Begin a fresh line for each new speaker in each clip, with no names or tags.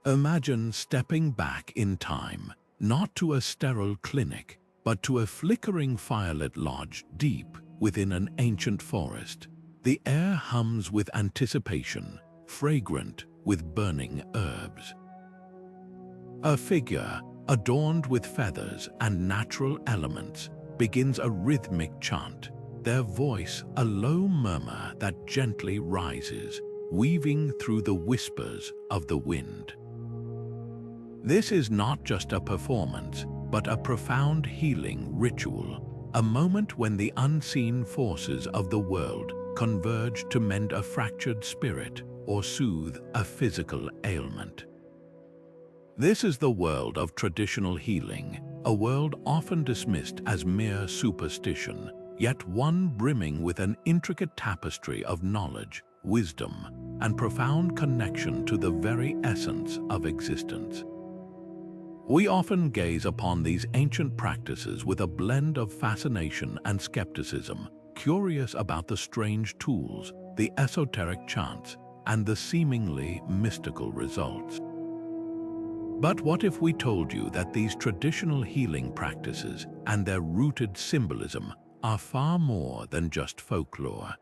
Imagine stepping back in time, not to a sterile clinic, but to a flickering firelit lodge deep within an ancient forest. The air hums with anticipation, fragrant with burning herbs. A figure, adorned with feathers and natural elements, begins a rhythmic chant, their voice a low murmur that gently rises, weaving through the whispers of the wind. This is not just a performance, but a profound healing ritual, a moment when the unseen forces of the world converge to mend a fractured spirit or soothe a physical ailment. This is the world of traditional healing, a world often dismissed as mere superstition, yet one brimming with an intricate tapestry of knowledge, wisdom, and profound connection to the very essence of existence. We often gaze upon these ancient practices with a blend of fascination and skepticism, curious about the strange tools, the esoteric chants, and the seemingly mystical results. But what if we told you that these traditional healing practices and their rooted symbolism are far more than just folklore?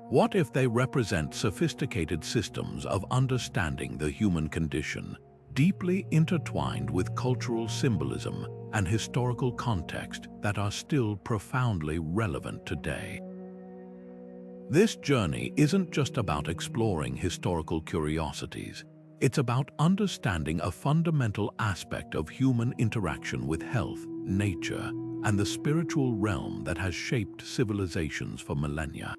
What if they represent sophisticated systems of understanding the human condition, deeply intertwined with cultural symbolism and historical context that are still profoundly relevant today? This journey isn't just about exploring historical curiosities. It's about understanding a fundamental aspect of human interaction with health, nature, and the spiritual realm that has shaped civilizations for millennia.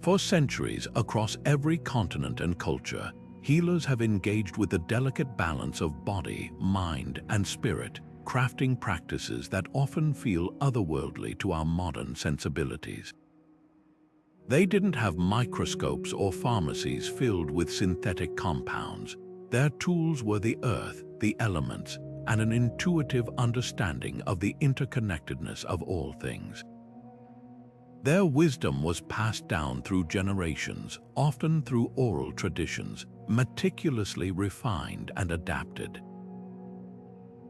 For centuries, across every continent and culture, healers have engaged with the delicate balance of body, mind, and spirit, crafting practices that often feel otherworldly to our modern sensibilities. They didn't have microscopes or pharmacies filled with synthetic compounds. Their tools were the earth, the elements, and an intuitive understanding of the interconnectedness of all things. Their wisdom was passed down through generations, often through oral traditions, meticulously refined and adapted.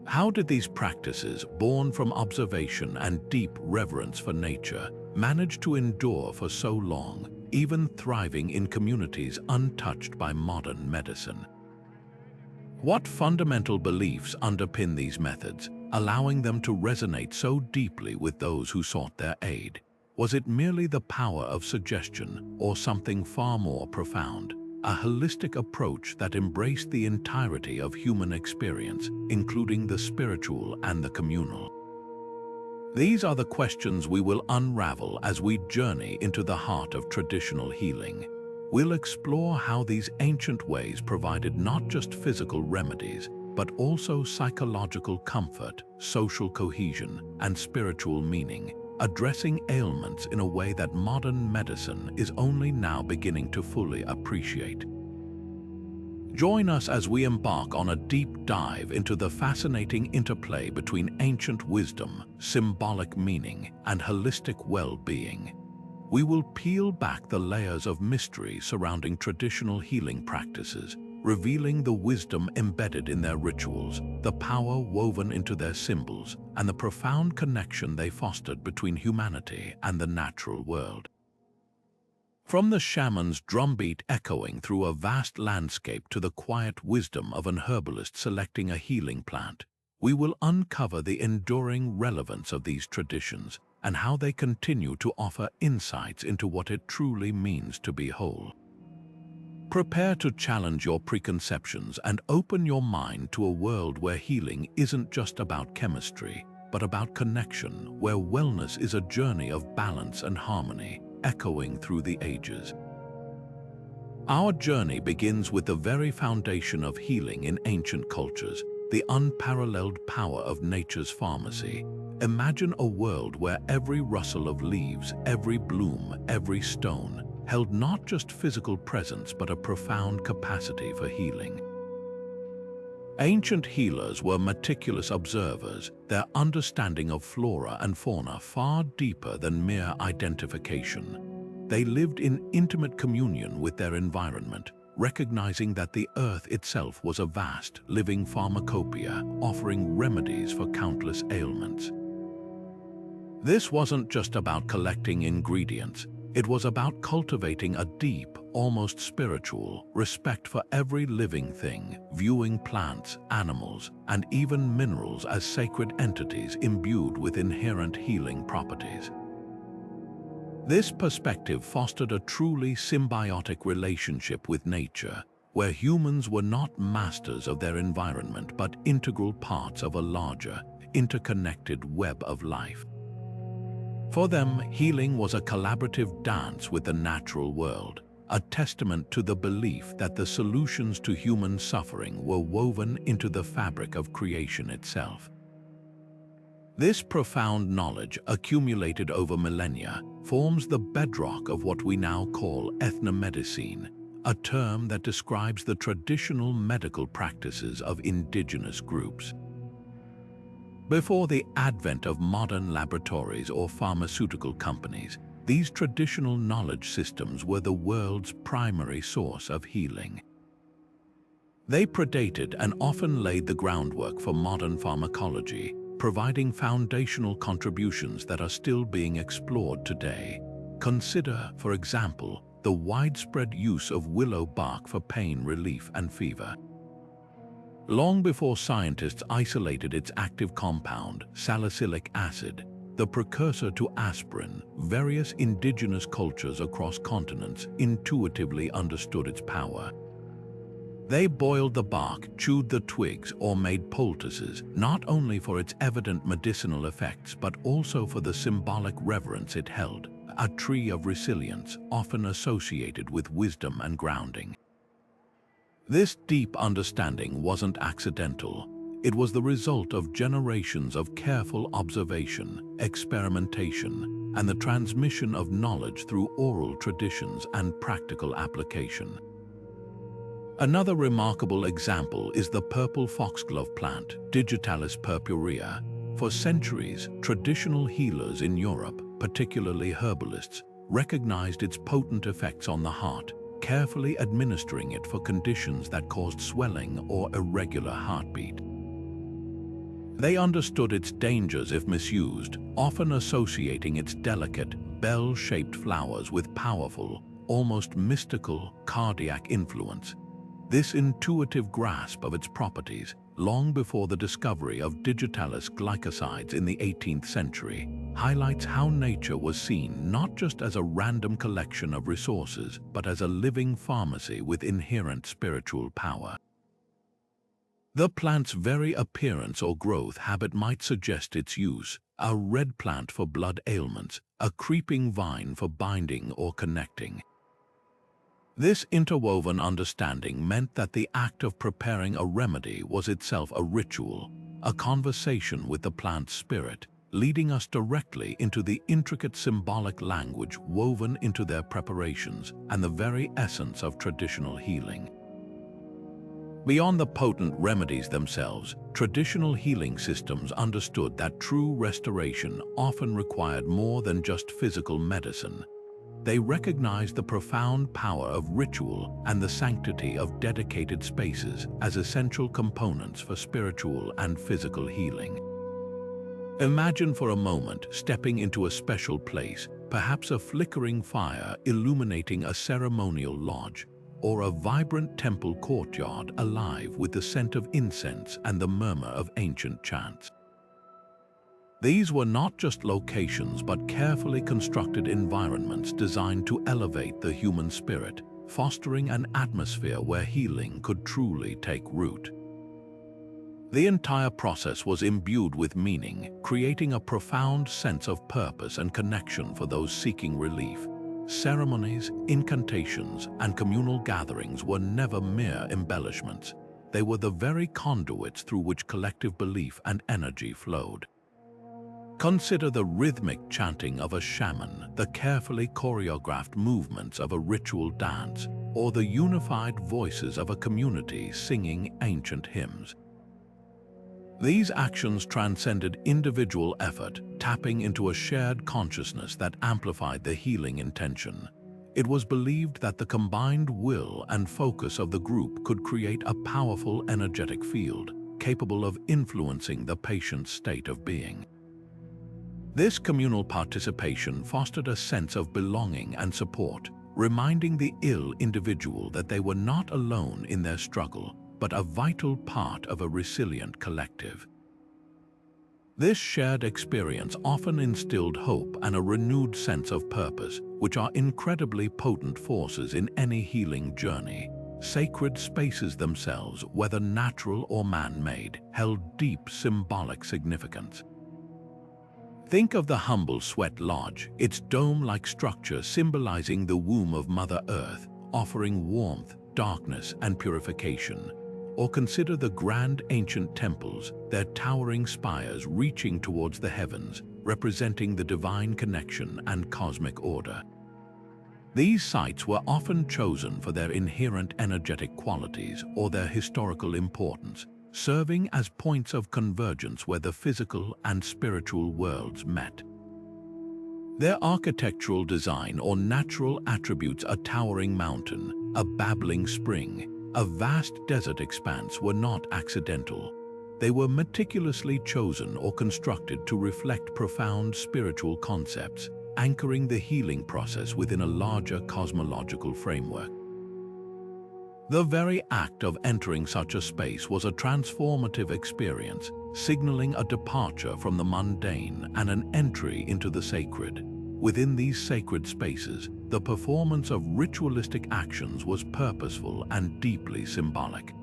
How did these practices, born from observation and deep reverence for nature, manage to endure for so long, even thriving in communities untouched by modern medicine? What fundamental beliefs underpin these methods, allowing them to resonate so deeply with those who sought their aid? Was it merely the power of suggestion, or something far more profound? A holistic approach that embraced the entirety of human experience, including the spiritual and the communal. These are the questions we will unravel as we journey into the heart of traditional healing. We'll explore how these ancient ways provided not just physical remedies, but also psychological comfort, social cohesion, and spiritual meaning, addressing ailments in a way that modern medicine is only now beginning to fully appreciate. Join us as we embark on a deep dive into the fascinating interplay between ancient wisdom, symbolic meaning, and holistic well-being. We will peel back the layers of mystery surrounding traditional healing practices, revealing the wisdom embedded in their rituals, the power woven into their symbols, and the profound connection they fostered between humanity and the natural world. From the shaman's drumbeat echoing through a vast landscape to the quiet wisdom of an herbalist selecting a healing plant, we will uncover the enduring relevance of these traditions and how they continue to offer insights into what it truly means to be whole. Prepare to challenge your preconceptions and open your mind to a world where healing isn't just about chemistry, but about connection, where wellness is a journey of balance and harmony, echoing through the ages. Our journey begins with the very foundation of healing in ancient cultures, the unparalleled power of nature's pharmacy. Imagine a world where every rustle of leaves, every bloom, every stone, held not just physical presence but a profound capacity for healing. Ancient healers were meticulous observers, their understanding of flora and fauna far deeper than mere identification. They lived in intimate communion with their environment, recognizing that the earth itself was a vast, living pharmacopoeia offering remedies for countless ailments. This wasn't just about collecting ingredients, it was about cultivating a deep, almost spiritual, respect for every living thing, viewing plants, animals, and even minerals as sacred entities imbued with inherent healing properties. This perspective fostered a truly symbiotic relationship with nature, where humans were not masters of their environment but integral parts of a larger, interconnected web of life. For them, healing was a collaborative dance with the natural world, a testament to the belief that the solutions to human suffering were woven into the fabric of creation itself. This profound knowledge, accumulated over millennia, forms the bedrock of what we now call ethnomedicine, a term that describes the traditional medical practices of indigenous groups. Before the advent of modern laboratories or pharmaceutical companies, these traditional knowledge systems were the world's primary source of healing. They predated and often laid the groundwork for modern pharmacology, providing foundational contributions that are still being explored today. Consider, for example, the widespread use of willow bark for pain relief and fever. Long before scientists isolated its active compound, salicylic acid, the precursor to aspirin, various indigenous cultures across continents intuitively understood its power. They boiled the bark, chewed the twigs, or made poultices, not only for its evident medicinal effects but also for the symbolic reverence it held, a tree of resilience often associated with wisdom and grounding. This deep understanding wasn't accidental. It was the result of generations of careful observation, experimentation, and the transmission of knowledge through oral traditions and practical application. Another remarkable example is the purple foxglove plant, Digitalis purpurea. For centuries, traditional healers in Europe, particularly herbalists, recognized its potent effects on the heart, carefully administering it for conditions that caused swelling or irregular heartbeat. They understood its dangers if misused, often associating its delicate, bell-shaped flowers with powerful, almost mystical, cardiac influence. This intuitive grasp of its properties, long before the discovery of digitalis glycosides in the 18th century, highlights how nature was seen not just as a random collection of resources, but as a living pharmacy with inherent spiritual power. The plant's very appearance or growth habit might suggest its use: a red plant for blood ailments, a creeping vine for binding or connecting. This interwoven understanding meant that the act of preparing a remedy was itself a ritual, a conversation with the plant's spirit, leading us directly into the intricate symbolic language woven into their preparations and the very essence of traditional healing. Beyond the potent remedies themselves, traditional healing systems understood that true restoration often required more than just physical medicine. They recognized the profound power of ritual and the sanctity of dedicated spaces as essential components for spiritual and physical healing. Imagine for a moment stepping into a special place, perhaps a flickering fire illuminating a ceremonial lodge, or a vibrant temple courtyard alive with the scent of incense and the murmur of ancient chants. These were not just locations but carefully constructed environments designed to elevate the human spirit, fostering an atmosphere where healing could truly take root. The entire process was imbued with meaning, creating a profound sense of purpose and connection for those seeking relief. Ceremonies, incantations, and communal gatherings were never mere embellishments. They were the very conduits through which collective belief and energy flowed. Consider the rhythmic chanting of a shaman, the carefully choreographed movements of a ritual dance, or the unified voices of a community singing ancient hymns. These actions transcended individual effort, tapping into a shared consciousness that amplified the healing intention. It was believed that the combined will and focus of the group could create a powerful energetic field, capable of influencing the patient's state of being. This communal participation fostered a sense of belonging and support, reminding the ill individual that they were not alone in their struggle, but a vital part of a resilient collective. This shared experience often instilled hope and a renewed sense of purpose, which are incredibly potent forces in any healing journey. Sacred spaces themselves, whether natural or man-made, held deep symbolic significance. Think of the humble Sweat Lodge, its dome-like structure symbolizing the womb of Mother Earth, offering warmth, darkness, and purification. Or consider the grand ancient temples, their towering spires reaching towards the heavens, representing the divine connection and cosmic order. These sites were often chosen for their inherent energetic qualities or their historical importance, serving as points of convergence where the physical and spiritual worlds met. Their architectural design or natural attributes, a towering mountain, a babbling spring, a vast desert expanse, were not accidental. They were meticulously chosen or constructed to reflect profound spiritual concepts, anchoring the healing process within a larger cosmological framework. The very act of entering such a space was a transformative experience, signaling a departure from the mundane and an entry into the sacred. Within these sacred spaces, the performance of ritualistic actions was purposeful and deeply symbolic.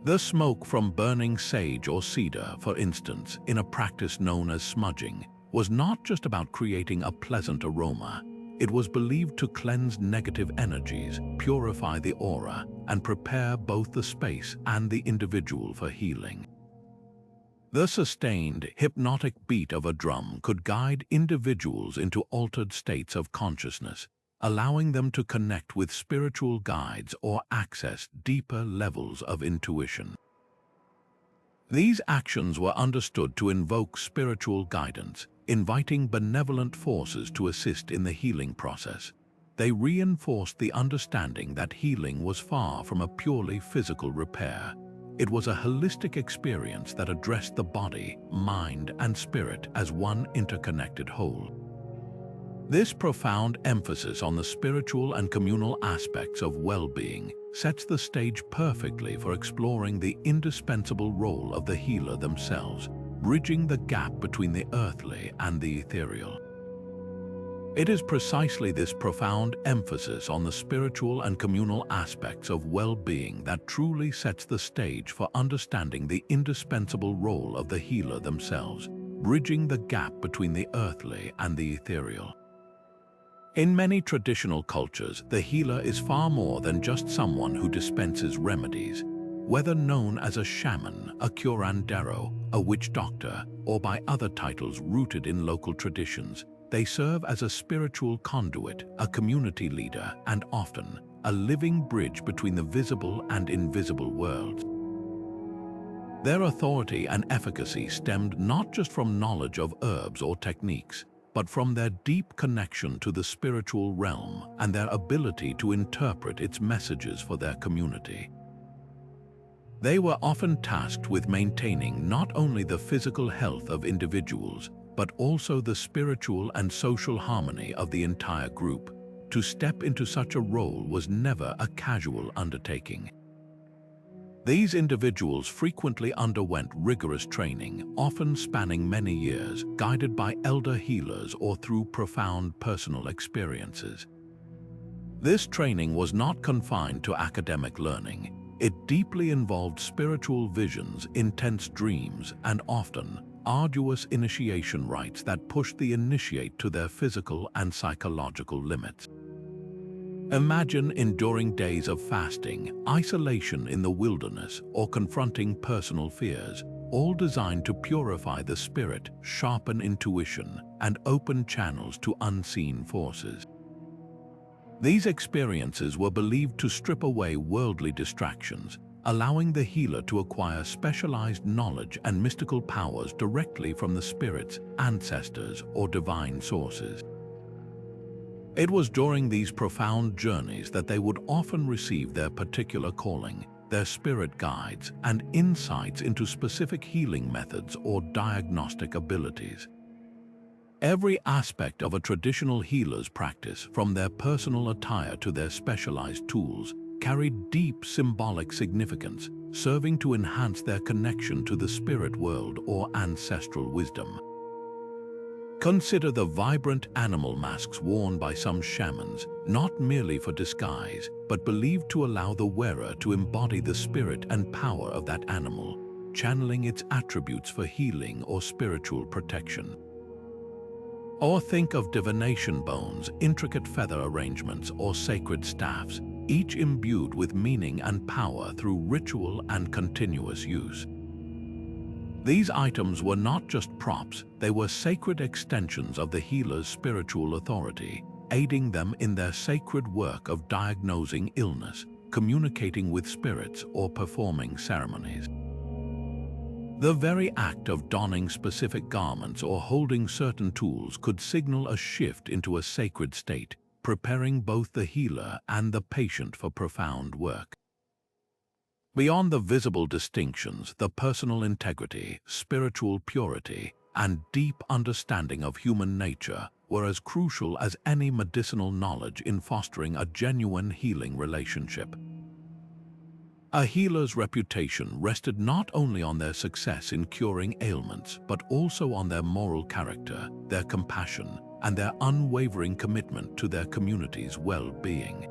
The smoke from burning sage or cedar, for instance, in a practice known as smudging, was not just about creating a pleasant aroma. It was believed to cleanse negative energies, purify the aura, and prepare both the space and the individual for healing. The sustained, hypnotic beat of a drum could guide individuals into altered states of consciousness, allowing them to connect with spiritual guides or access deeper levels of intuition. These actions were understood to invoke spiritual guidance, inviting benevolent forces to assist in the healing process. They reinforced the understanding that healing was far from a purely physical repair. It was a holistic experience that addressed the body, mind, and spirit as one interconnected whole. This profound emphasis on the spiritual and communal aspects of well-being sets the stage perfectly for exploring the indispensable role of the healer themselves, bridging the gap between the earthly and the ethereal. It is precisely this profound emphasis on the spiritual and communal aspects of well-being that truly sets the stage for understanding the indispensable role of the healer themselves, bridging the gap between the earthly and the ethereal. In many traditional cultures, the healer is far more than just someone who dispenses remedies. Whether known as a shaman, a curandero, a witch doctor, or by other titles rooted in local traditions, they serve as a spiritual conduit, a community leader, and often a living bridge between the visible and invisible worlds. Their authority and efficacy stemmed not just from knowledge of herbs or techniques, but from their deep connection to the spiritual realm and their ability to interpret its messages for their community. They were often tasked with maintaining not only the physical health of individuals, but also the spiritual and social harmony of the entire group. To step into such a role was never a casual undertaking. These individuals frequently underwent rigorous training, often spanning many years, guided by elder healers or through profound personal experiences. This training was not confined to academic learning. It deeply involved spiritual visions, intense dreams, and often arduous initiation rites that pushed the initiate to their physical and psychological limits. Imagine enduring days of fasting, isolation in the wilderness, or confronting personal fears, all designed to purify the spirit, sharpen intuition, and open channels to unseen forces. These experiences were believed to strip away worldly distractions, allowing the healer to acquire specialized knowledge and mystical powers directly from the spirits, ancestors, or divine sources. It was during these profound journeys that they would often receive their particular calling, their spirit guides, and insights into specific healing methods or diagnostic abilities. Every aspect of a traditional healer's practice, from their personal attire to their specialized tools, carried deep symbolic significance, serving to enhance their connection to the spirit world or ancestral wisdom. Consider the vibrant animal masks worn by some shamans, not merely for disguise, but believed to allow the wearer to embody the spirit and power of that animal, channeling its attributes for healing or spiritual protection. Or think of divination bones, intricate feather arrangements, or sacred staffs, each imbued with meaning and power through ritual and continuous use. These items were not just props, they were sacred extensions of the healer's spiritual authority, aiding them in their sacred work of diagnosing illness, communicating with spirits, or performing ceremonies. The very act of donning specific garments or holding certain tools could signal a shift into a sacred state, preparing both the healer and the patient for profound work. Beyond the visible distinctions, the personal integrity, spiritual purity, and deep understanding of human nature were as crucial as any medicinal knowledge in fostering a genuine healing relationship. A healer's reputation rested not only on their success in curing ailments, but also on their moral character, their compassion, and their unwavering commitment to their community's well-being.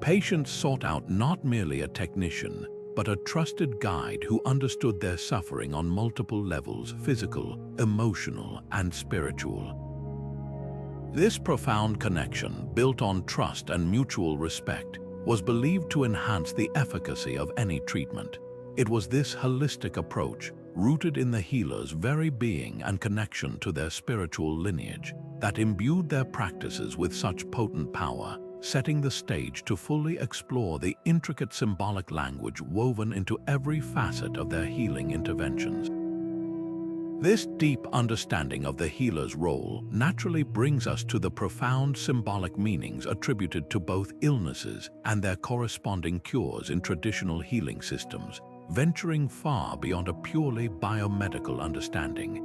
Patients sought out not merely a technician, but a trusted guide who understood their suffering on multiple levels: physical, emotional, and spiritual. This profound connection, built on trust and mutual respect, was believed to enhance the efficacy of any treatment. It was this holistic approach, rooted in the healer's very being and connection to their spiritual lineage, that imbued their practices with such potent power, setting the stage to fully explore the intricate symbolic language woven into every facet of their healing interventions. This deep understanding of the healer's role naturally brings us to the profound symbolic meanings attributed to both illnesses and their corresponding cures in traditional healing systems, venturing far beyond a purely biomedical understanding.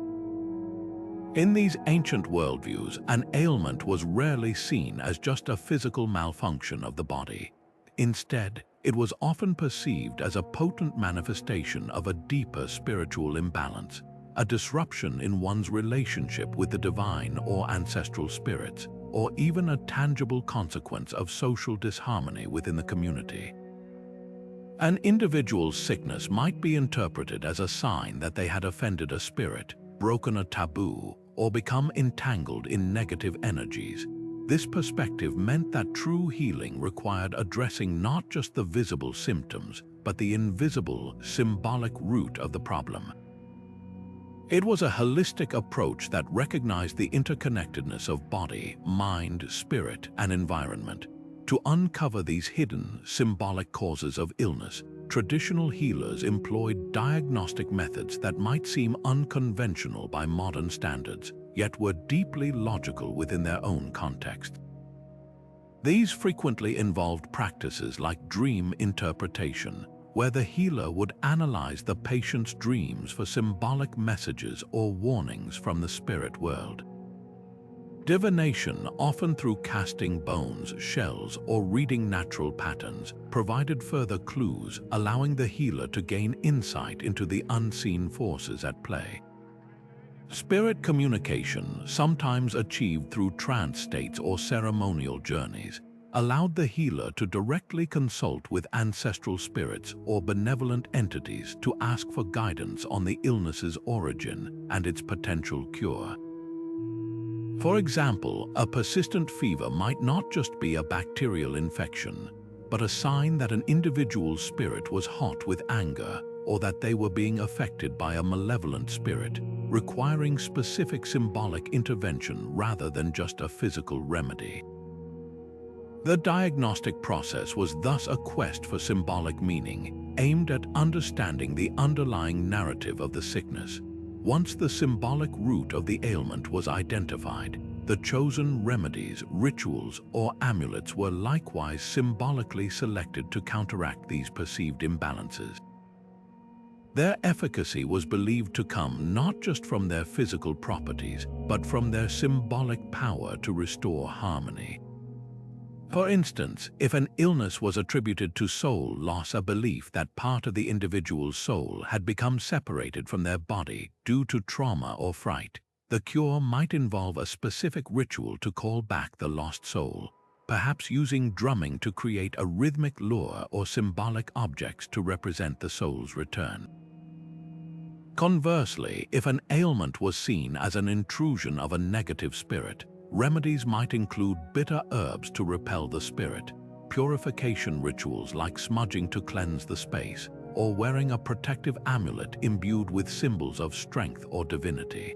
In these ancient worldviews, an ailment was rarely seen as just a physical malfunction of the body. Instead, it was often perceived as a potent manifestation of a deeper spiritual imbalance, a disruption in one's relationship with the divine or ancestral spirits, or even a tangible consequence of social disharmony within the community. An individual's sickness might be interpreted as a sign that they had offended a spirit, broken a taboo, or become entangled in negative energies. This perspective meant that true healing required addressing not just the visible symptoms, but the invisible, symbolic root of the problem. It was a holistic approach that recognized the interconnectedness of body, mind, spirit, and environment. To uncover these hidden, symbolic causes of illness, traditional healers employed diagnostic methods that might seem unconventional by modern standards, yet were deeply logical within their own context. These frequently involved practices like dream interpretation, where the healer would analyze the patient's dreams for symbolic messages or warnings from the spirit world. Divination, often through casting bones, shells, or reading natural patterns, provided further clues, allowing the healer to gain insight into the unseen forces at play. Spirit communication, sometimes achieved through trance states or ceremonial journeys, allowed the healer to directly consult with ancestral spirits or benevolent entities to ask for guidance on the illness's origin and its potential cure. For example, a persistent fever might not just be a bacterial infection, but a sign that an individual's spirit was hot with anger or that they were being affected by a malevolent spirit, requiring specific symbolic intervention rather than just a physical remedy. The diagnostic process was thus a quest for symbolic meaning, aimed at understanding the underlying narrative of the sickness. Once the symbolic root of the ailment was identified, the chosen remedies, rituals, or amulets were likewise symbolically selected to counteract these perceived imbalances. Their efficacy was believed to come not just from their physical properties, but from their symbolic power to restore harmony. For instance, if an illness was attributed to soul loss, a belief that part of the individual's soul had become separated from their body due to trauma or fright, the cure might involve a specific ritual to call back the lost soul, perhaps using drumming to create a rhythmic lure or symbolic objects to represent the soul's return. Conversely, if an ailment was seen as an intrusion of a negative spirit, remedies might include bitter herbs to repel the spirit, purification rituals like smudging to cleanse the space, or wearing a protective amulet imbued with symbols of strength or divinity.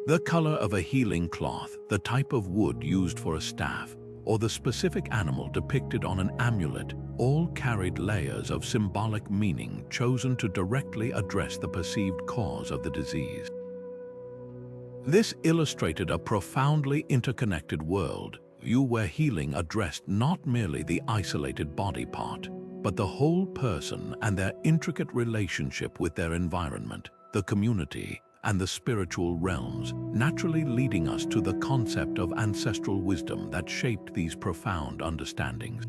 The color of a healing cloth, the type of wood used for a staff, or the specific animal depicted on an amulet all carried layers of symbolic meaning chosen to directly address the perceived cause of the disease. This illustrated a profoundly interconnected world view where healing addressed not merely the isolated body part, but the whole person and their intricate relationship with their environment, the community, and the spiritual realms, naturally leading us to the concept of ancestral wisdom that shaped these profound understandings.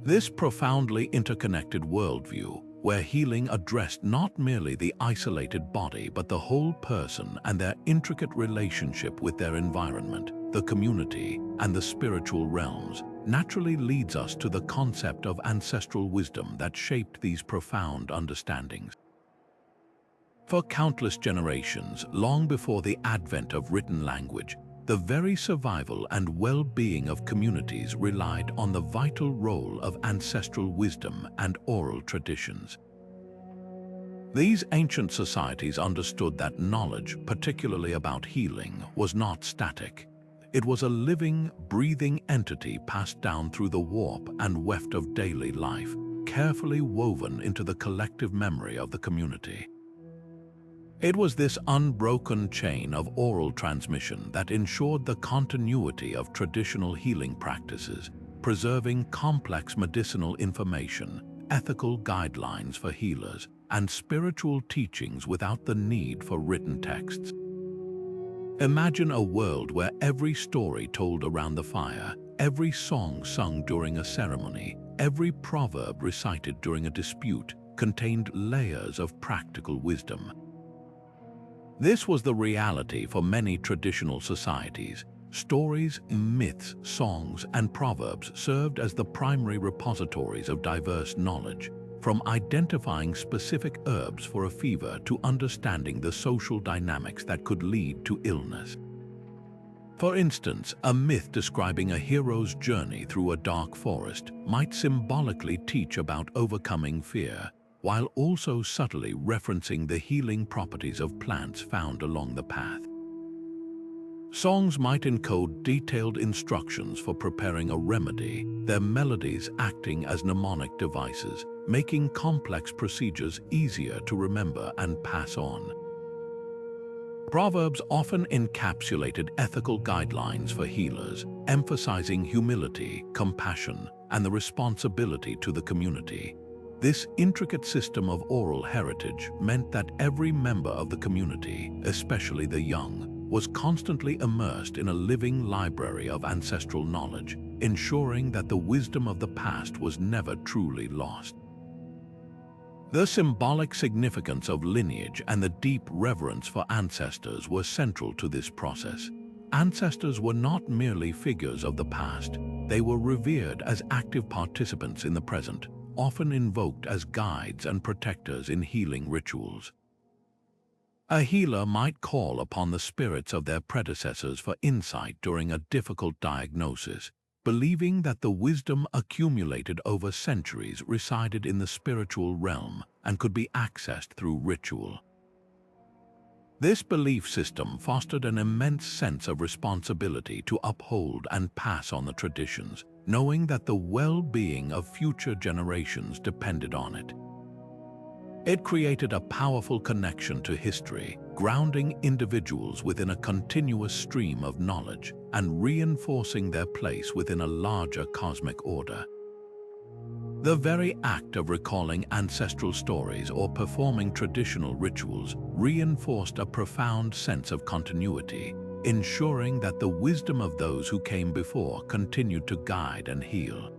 This profoundly interconnected worldview, where healing addressed not merely the isolated body but the whole person and their intricate relationship with their environment, the community, and the spiritual realms, naturally leads us to the concept of ancestral wisdom that shaped these profound understandings. For countless generations, long before the advent of written language, the very survival and well-being of communities relied on the vital role of ancestral wisdom and oral traditions. These ancient societies understood that knowledge, particularly about healing, was not static. It was a living, breathing entity passed down through the warp and weft of daily life, carefully woven into the collective memory of the community. It was this unbroken chain of oral transmission that ensured the continuity of traditional healing practices, preserving complex medicinal information, ethical guidelines for healers, and spiritual teachings without the need for written texts. Imagine a world where every story told around the fire, every song sung during a ceremony, every proverb recited during a dispute contained layers of practical wisdom. This was the reality for many traditional societies. Stories, myths, songs, and proverbs served as the primary repositories of diverse knowledge, from identifying specific herbs for a fever to understanding the social dynamics that could lead to illness. For instance, a myth describing a hero's journey through a dark forest might symbolically teach about overcoming fear, while also subtly referencing the healing properties of plants found along the path. Songs might encode detailed instructions for preparing a remedy, their melodies acting as mnemonic devices, making complex procedures easier to remember and pass on. Proverbs often encapsulated ethical guidelines for healers, emphasizing humility, compassion, and the responsibility to the community. This intricate system of oral heritage meant that every member of the community, especially the young, was constantly immersed in a living library of ancestral knowledge, ensuring that the wisdom of the past was never truly lost. The symbolic significance of lineage and the deep reverence for ancestors were central to this process. Ancestors were not merely figures of the past, they were revered as active participants in the present, often invoked as guides and protectors in healing rituals. A healer might call upon the spirits of their predecessors for insight during a difficult diagnosis, believing that the wisdom accumulated over centuries resided in the spiritual realm and could be accessed through ritual. This belief system fostered an immense sense of responsibility to uphold and pass on the traditions, knowing that the well-being of future generations depended on it. It created a powerful connection to history, grounding individuals within a continuous stream of knowledge and reinforcing their place within a larger cosmic order. The very act of recalling ancestral stories or performing traditional rituals reinforced a profound sense of continuity, ensuring that the wisdom of those who came before continued to guide and heal.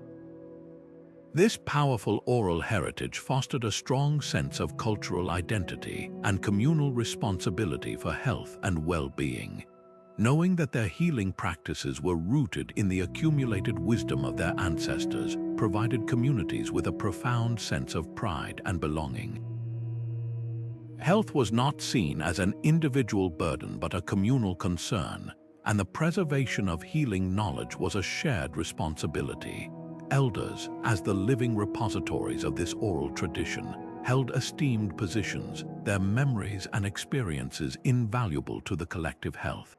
This powerful oral heritage fostered a strong sense of cultural identity and communal responsibility for health and well-being. Knowing that their healing practices were rooted in the accumulated wisdom of their ancestors provided communities with a profound sense of pride and belonging. Health was not seen as an individual burden but a communal concern, and the preservation of healing knowledge was a shared responsibility. Elders, as the living repositories of this oral tradition, held esteemed positions, their memories and experiences invaluable to the collective health.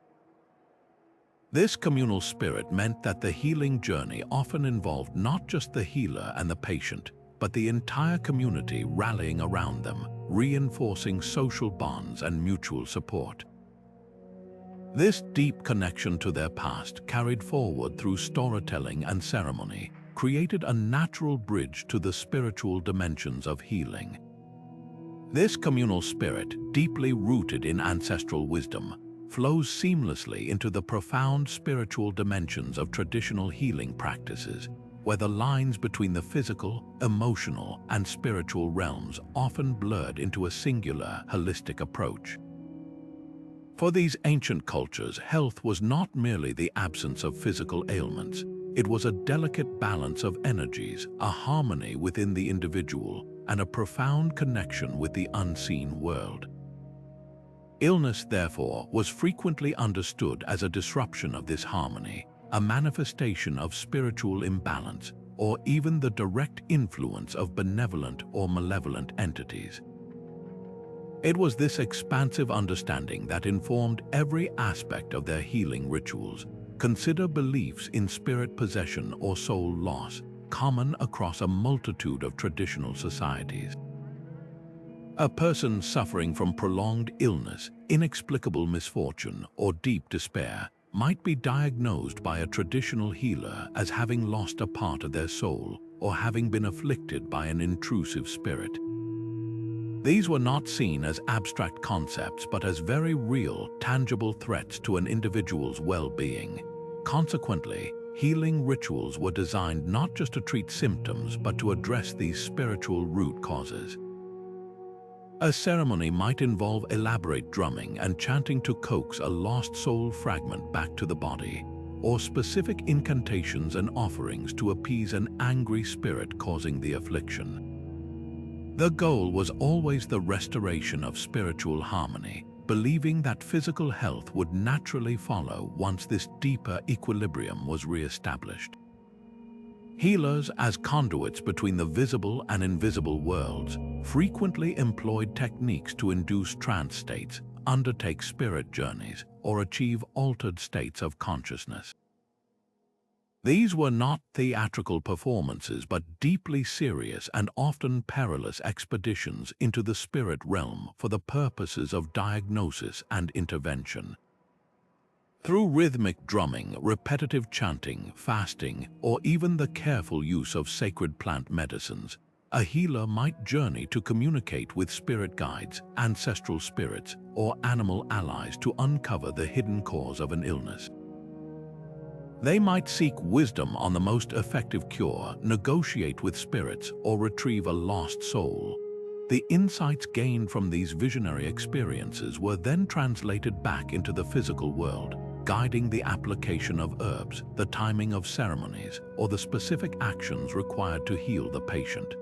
This communal spirit meant that the healing journey often involved not just the healer and the patient, but the entire community rallying around them, reinforcing social bonds and mutual support. This deep connection to their past, carried forward through storytelling and ceremony, created a natural bridge to the spiritual dimensions of healing. This communal spirit, deeply rooted in ancestral wisdom, flows seamlessly into the profound spiritual dimensions of traditional healing practices, where the lines between the physical, emotional, and spiritual realms often blurred into a singular, holistic approach. For these ancient cultures, health was not merely the absence of physical ailments. It was a delicate balance of energies, a harmony within the individual, and a profound connection with the unseen world. Illness, therefore, was frequently understood as a disruption of this harmony, a manifestation of spiritual imbalance, or even the direct influence of benevolent or malevolent entities. It was this expansive understanding that informed every aspect of their healing rituals. Consider beliefs in spirit possession or soul loss, common across a multitude of traditional societies. A person suffering from prolonged illness, inexplicable misfortune, or deep despair might be diagnosed by a traditional healer as having lost a part of their soul or having been afflicted by an intrusive spirit. These were not seen as abstract concepts but as very real, tangible threats to an individual's well-being. Consequently, healing rituals were designed not just to treat symptoms but to address these spiritual root causes. A ceremony might involve elaborate drumming and chanting to coax a lost soul fragment back to the body, or specific incantations and offerings to appease an angry spirit causing the affliction. The goal was always the restoration of spiritual harmony, believing that physical health would naturally follow once this deeper equilibrium was re-established. Healers, as conduits between the visible and invisible worlds, frequently employed techniques to induce trance states, undertake spirit journeys, or achieve altered states of consciousness. These were not theatrical performances but deeply serious and often perilous expeditions into the spirit realm for the purposes of diagnosis and intervention. Through rhythmic drumming, repetitive chanting, fasting, or even the careful use of sacred plant medicines, a healer might journey to communicate with spirit guides, ancestral spirits, or animal allies to uncover the hidden cause of an illness. They might seek wisdom on the most effective cure, negotiate with spirits, or retrieve a lost soul. The insights gained from these visionary experiences were then translated back into the physical world, guiding the application of herbs, the timing of ceremonies, or the specific actions required to heal the patient.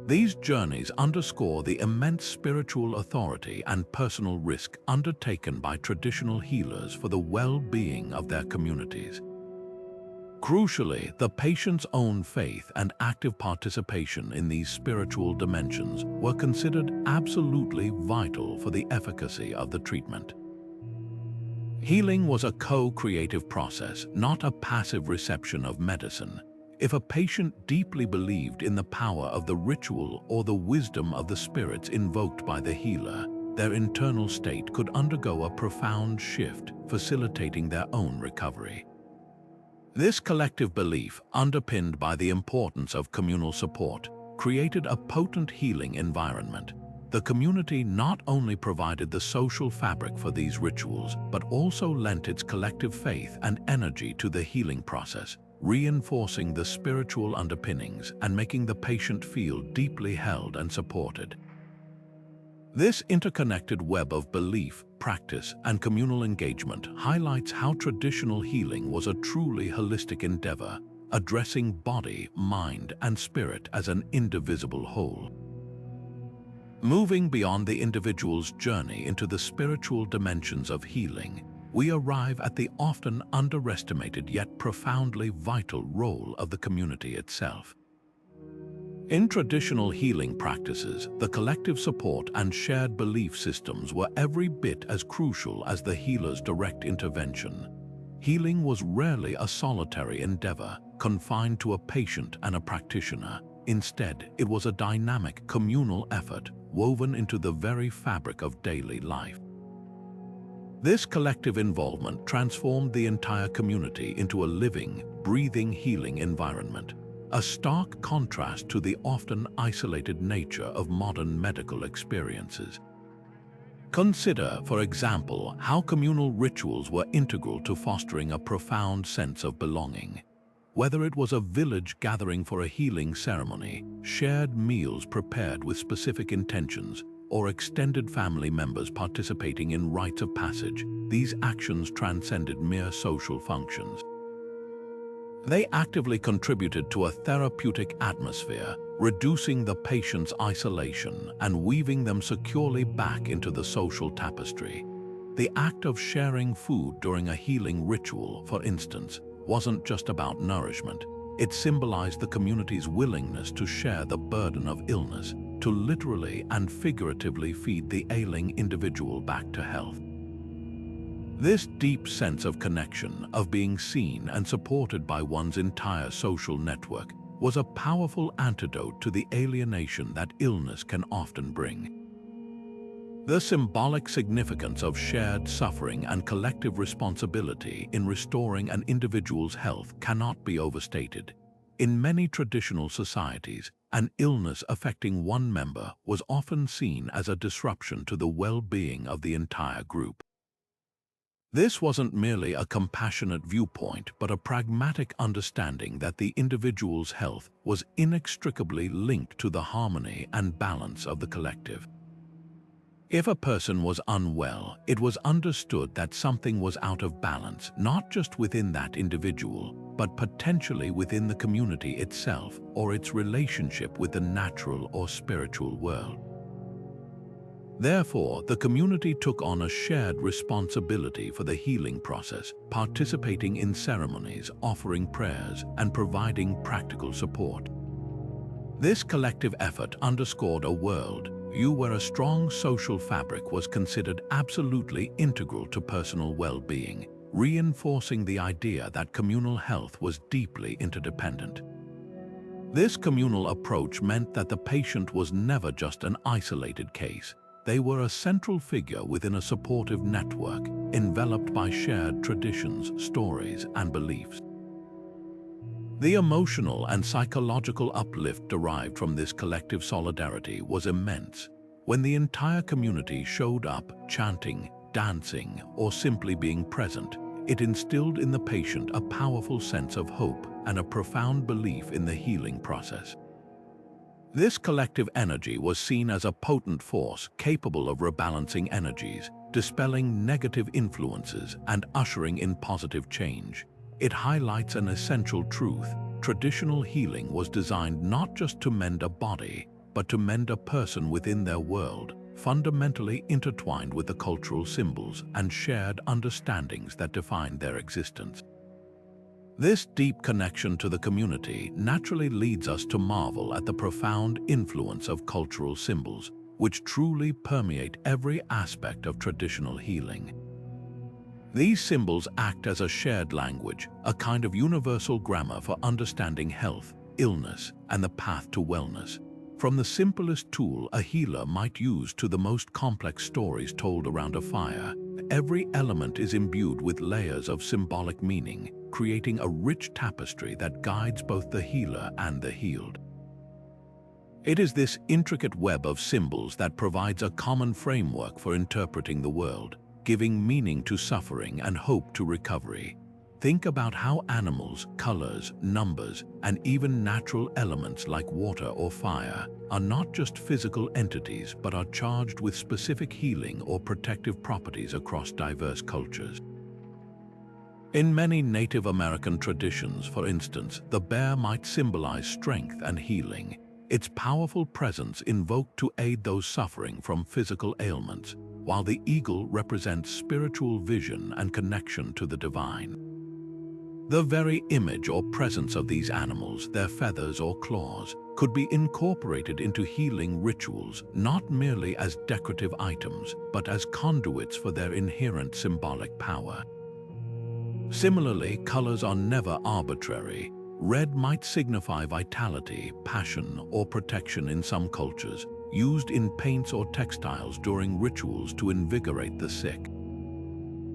These journeys underscore the immense spiritual authority and personal risk undertaken by traditional healers for the well-being of their communities. Crucially, the patient's own faith and active participation in these spiritual dimensions were considered absolutely vital for the efficacy of the treatment. Healing was a co-creative process, not a passive reception of medicine. If a patient deeply believed in the power of the ritual or the wisdom of the spirits invoked by the healer, their internal state could undergo a profound shift, facilitating their own recovery. This collective belief, underpinned by the importance of communal support, created a potent healing environment. The community not only provided the social fabric for these rituals, but also lent its collective faith and energy to the healing process, reinforcing the spiritual underpinnings and making the patient feel deeply held and supported. This interconnected web of belief, practice, and communal engagement highlights how traditional healing was a truly holistic endeavor, addressing body, mind, and spirit as an indivisible whole. Moving beyond the individual's journey into the spiritual dimensions of healing, we arrive at the often underestimated yet profoundly vital role of the community itself. In traditional healing practices, the collective support and shared belief systems were every bit as crucial as the healer's direct intervention. Healing was rarely a solitary endeavor, confined to a patient and a practitioner. Instead, it was a dynamic, communal effort woven into the very fabric of daily life. This collective involvement transformed the entire community into a living, breathing healing environment, a stark contrast to the often isolated nature of modern medical experiences. Consider, for example, how communal rituals were integral to fostering a profound sense of belonging. Whether it was a village gathering for a healing ceremony, shared meals prepared with specific intentions, or extended family members participating in rites of passage, these actions transcended mere social functions. They actively contributed to a therapeutic atmosphere, reducing the patient's isolation and weaving them securely back into the social tapestry. The act of sharing food during a healing ritual, for instance, wasn't just about nourishment. It symbolized the community's willingness to share the burden of illness, to literally and figuratively feed the ailing individual back to health. This deep sense of connection, of being seen and supported by one's entire social network, was a powerful antidote to the alienation that illness can often bring. The symbolic significance of shared suffering and collective responsibility in restoring an individual's health cannot be overstated. In many traditional societies, an illness affecting one member was often seen as a disruption to the well-being of the entire group. This wasn't merely a compassionate viewpoint, but a pragmatic understanding that the individual's health was inextricably linked to the harmony and balance of the collective. If a person was unwell, it was understood that something was out of balance, not just within that individual, but potentially within the community itself or its relationship with the natural or spiritual world. Therefore, the community took on a shared responsibility for the healing process, participating in ceremonies, offering prayers, and providing practical support. This collective effort underscored a worldview where a strong social fabric was considered absolutely integral to personal well-being, reinforcing the idea that communal health was deeply interdependent. This communal approach meant that the patient was never just an isolated case. They were a central figure within a supportive network, enveloped by shared traditions, stories, and beliefs. The emotional and psychological uplift derived from this collective solidarity was immense. When the entire community showed up, chanting, dancing, or simply being present, it instilled in the patient a powerful sense of hope and a profound belief in the healing process. This collective energy was seen as a potent force capable of rebalancing energies, dispelling negative influences, and ushering in positive change. It highlights an essential truth. Traditional healing was designed not just to mend a body, but to mend a person within their world, fundamentally intertwined with the cultural symbols and shared understandings that defined their existence. This deep connection to the community naturally leads us to marvel at the profound influence of cultural symbols, which truly permeate every aspect of traditional healing. These symbols act as a shared language, a kind of universal grammar for understanding health, illness, and the path to wellness. From the simplest tool a healer might use to the most complex stories told around a fire, every element is imbued with layers of symbolic meaning, creating a rich tapestry that guides both the healer and the healed. It is this intricate web of symbols that provides a common framework for interpreting the world, giving meaning to suffering and hope to recovery. Think about how animals, colors, numbers, and even natural elements like water or fire are not just physical entities but are charged with specific healing or protective properties across diverse cultures. In many Native American traditions, for instance, the bear might symbolize strength and healing, its powerful presence invoked to aid those suffering from physical ailments, while the eagle represents spiritual vision and connection to the divine. The very image or presence of these animals, their feathers or claws, could be incorporated into healing rituals, not merely as decorative items, but as conduits for their inherent symbolic power. Similarly, colors are never arbitrary. Red might signify vitality, passion, or protection in some cultures, used in paints or textiles during rituals to invigorate the sick.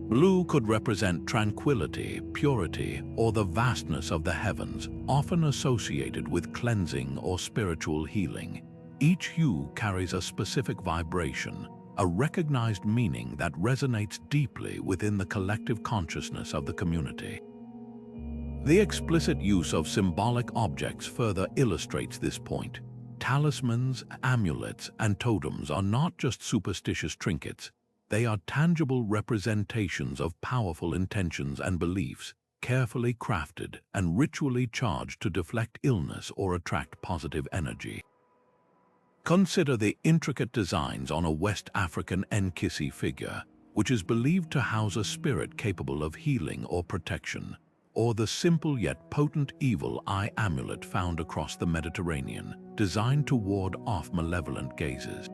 Blue could represent tranquility, purity, or the vastness of the heavens, often associated with cleansing or spiritual healing. Each hue carries a specific vibration, a recognized meaning that resonates deeply within the collective consciousness of the community. The explicit use of symbolic objects further illustrates this point. Talismans, amulets, and totems are not just superstitious trinkets. They are tangible representations of powerful intentions and beliefs, carefully crafted and ritually charged to deflect illness or attract positive energy. Consider the intricate designs on a West African Nkisi figure, which is believed to house a spirit capable of healing or protection, or the simple yet potent evil eye amulet found across the Mediterranean, designed to ward off malevolent gazes.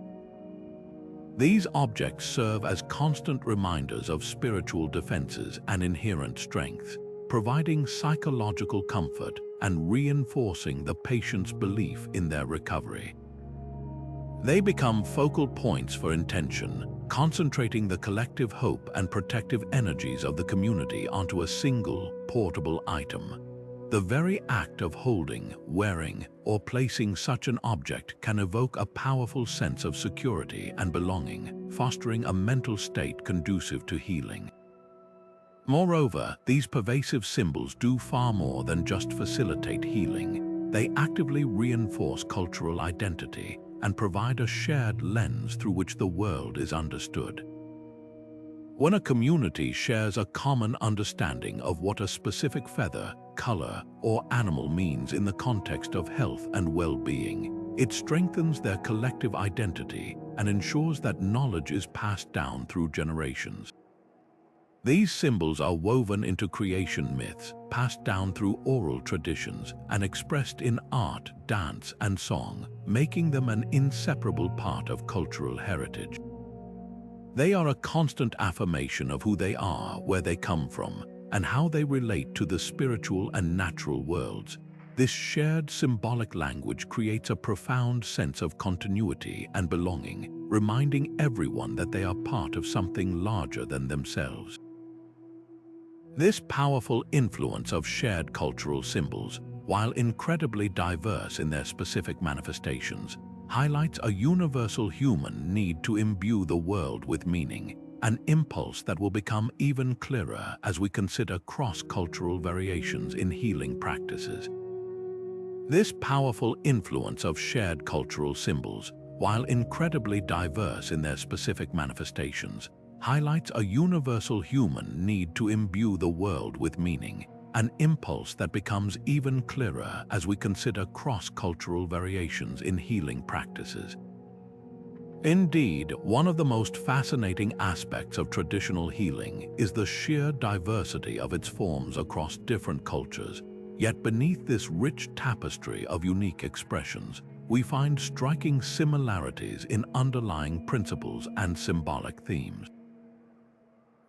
These objects serve as constant reminders of spiritual defenses and inherent strengths, providing psychological comfort and reinforcing the patient's belief in their recovery. They become focal points for intention, concentrating the collective hope and protective energies of the community onto a single, portable item. The very act of holding, wearing, or placing such an object can evoke a powerful sense of security and belonging, fostering a mental state conducive to healing. Moreover, these pervasive symbols do far more than just facilitate healing. They actively reinforce cultural identity and provide a shared lens through which the world is understood. When a community shares a common understanding of what a specific feather, color, or animal means in the context of health and well-being, it strengthens their collective identity and ensures that knowledge is passed down through generations. These symbols are woven into creation myths, passed down through oral traditions, and expressed in art, dance, and song, making them an inseparable part of cultural heritage. They are a constant affirmation of who they are, where they come from, and how they relate to the spiritual and natural worlds. This shared symbolic language creates a profound sense of continuity and belonging, reminding everyone that they are part of something larger than themselves. This powerful influence of shared cultural symbols, while incredibly diverse in their specific manifestations, highlights a universal human need to imbue the world with meaning, an impulse that will become even clearer as we consider cross-cultural variations in healing practices. This powerful influence of shared cultural symbols, while incredibly diverse in their specific manifestations, highlights a universal human need to imbue the world with meaning, an impulse that becomes even clearer as we consider cross-cultural variations in healing practices. Indeed, one of the most fascinating aspects of traditional healing is the sheer diversity of its forms across different cultures. Yet beneath this rich tapestry of unique expressions, we find striking similarities in underlying principles and symbolic themes.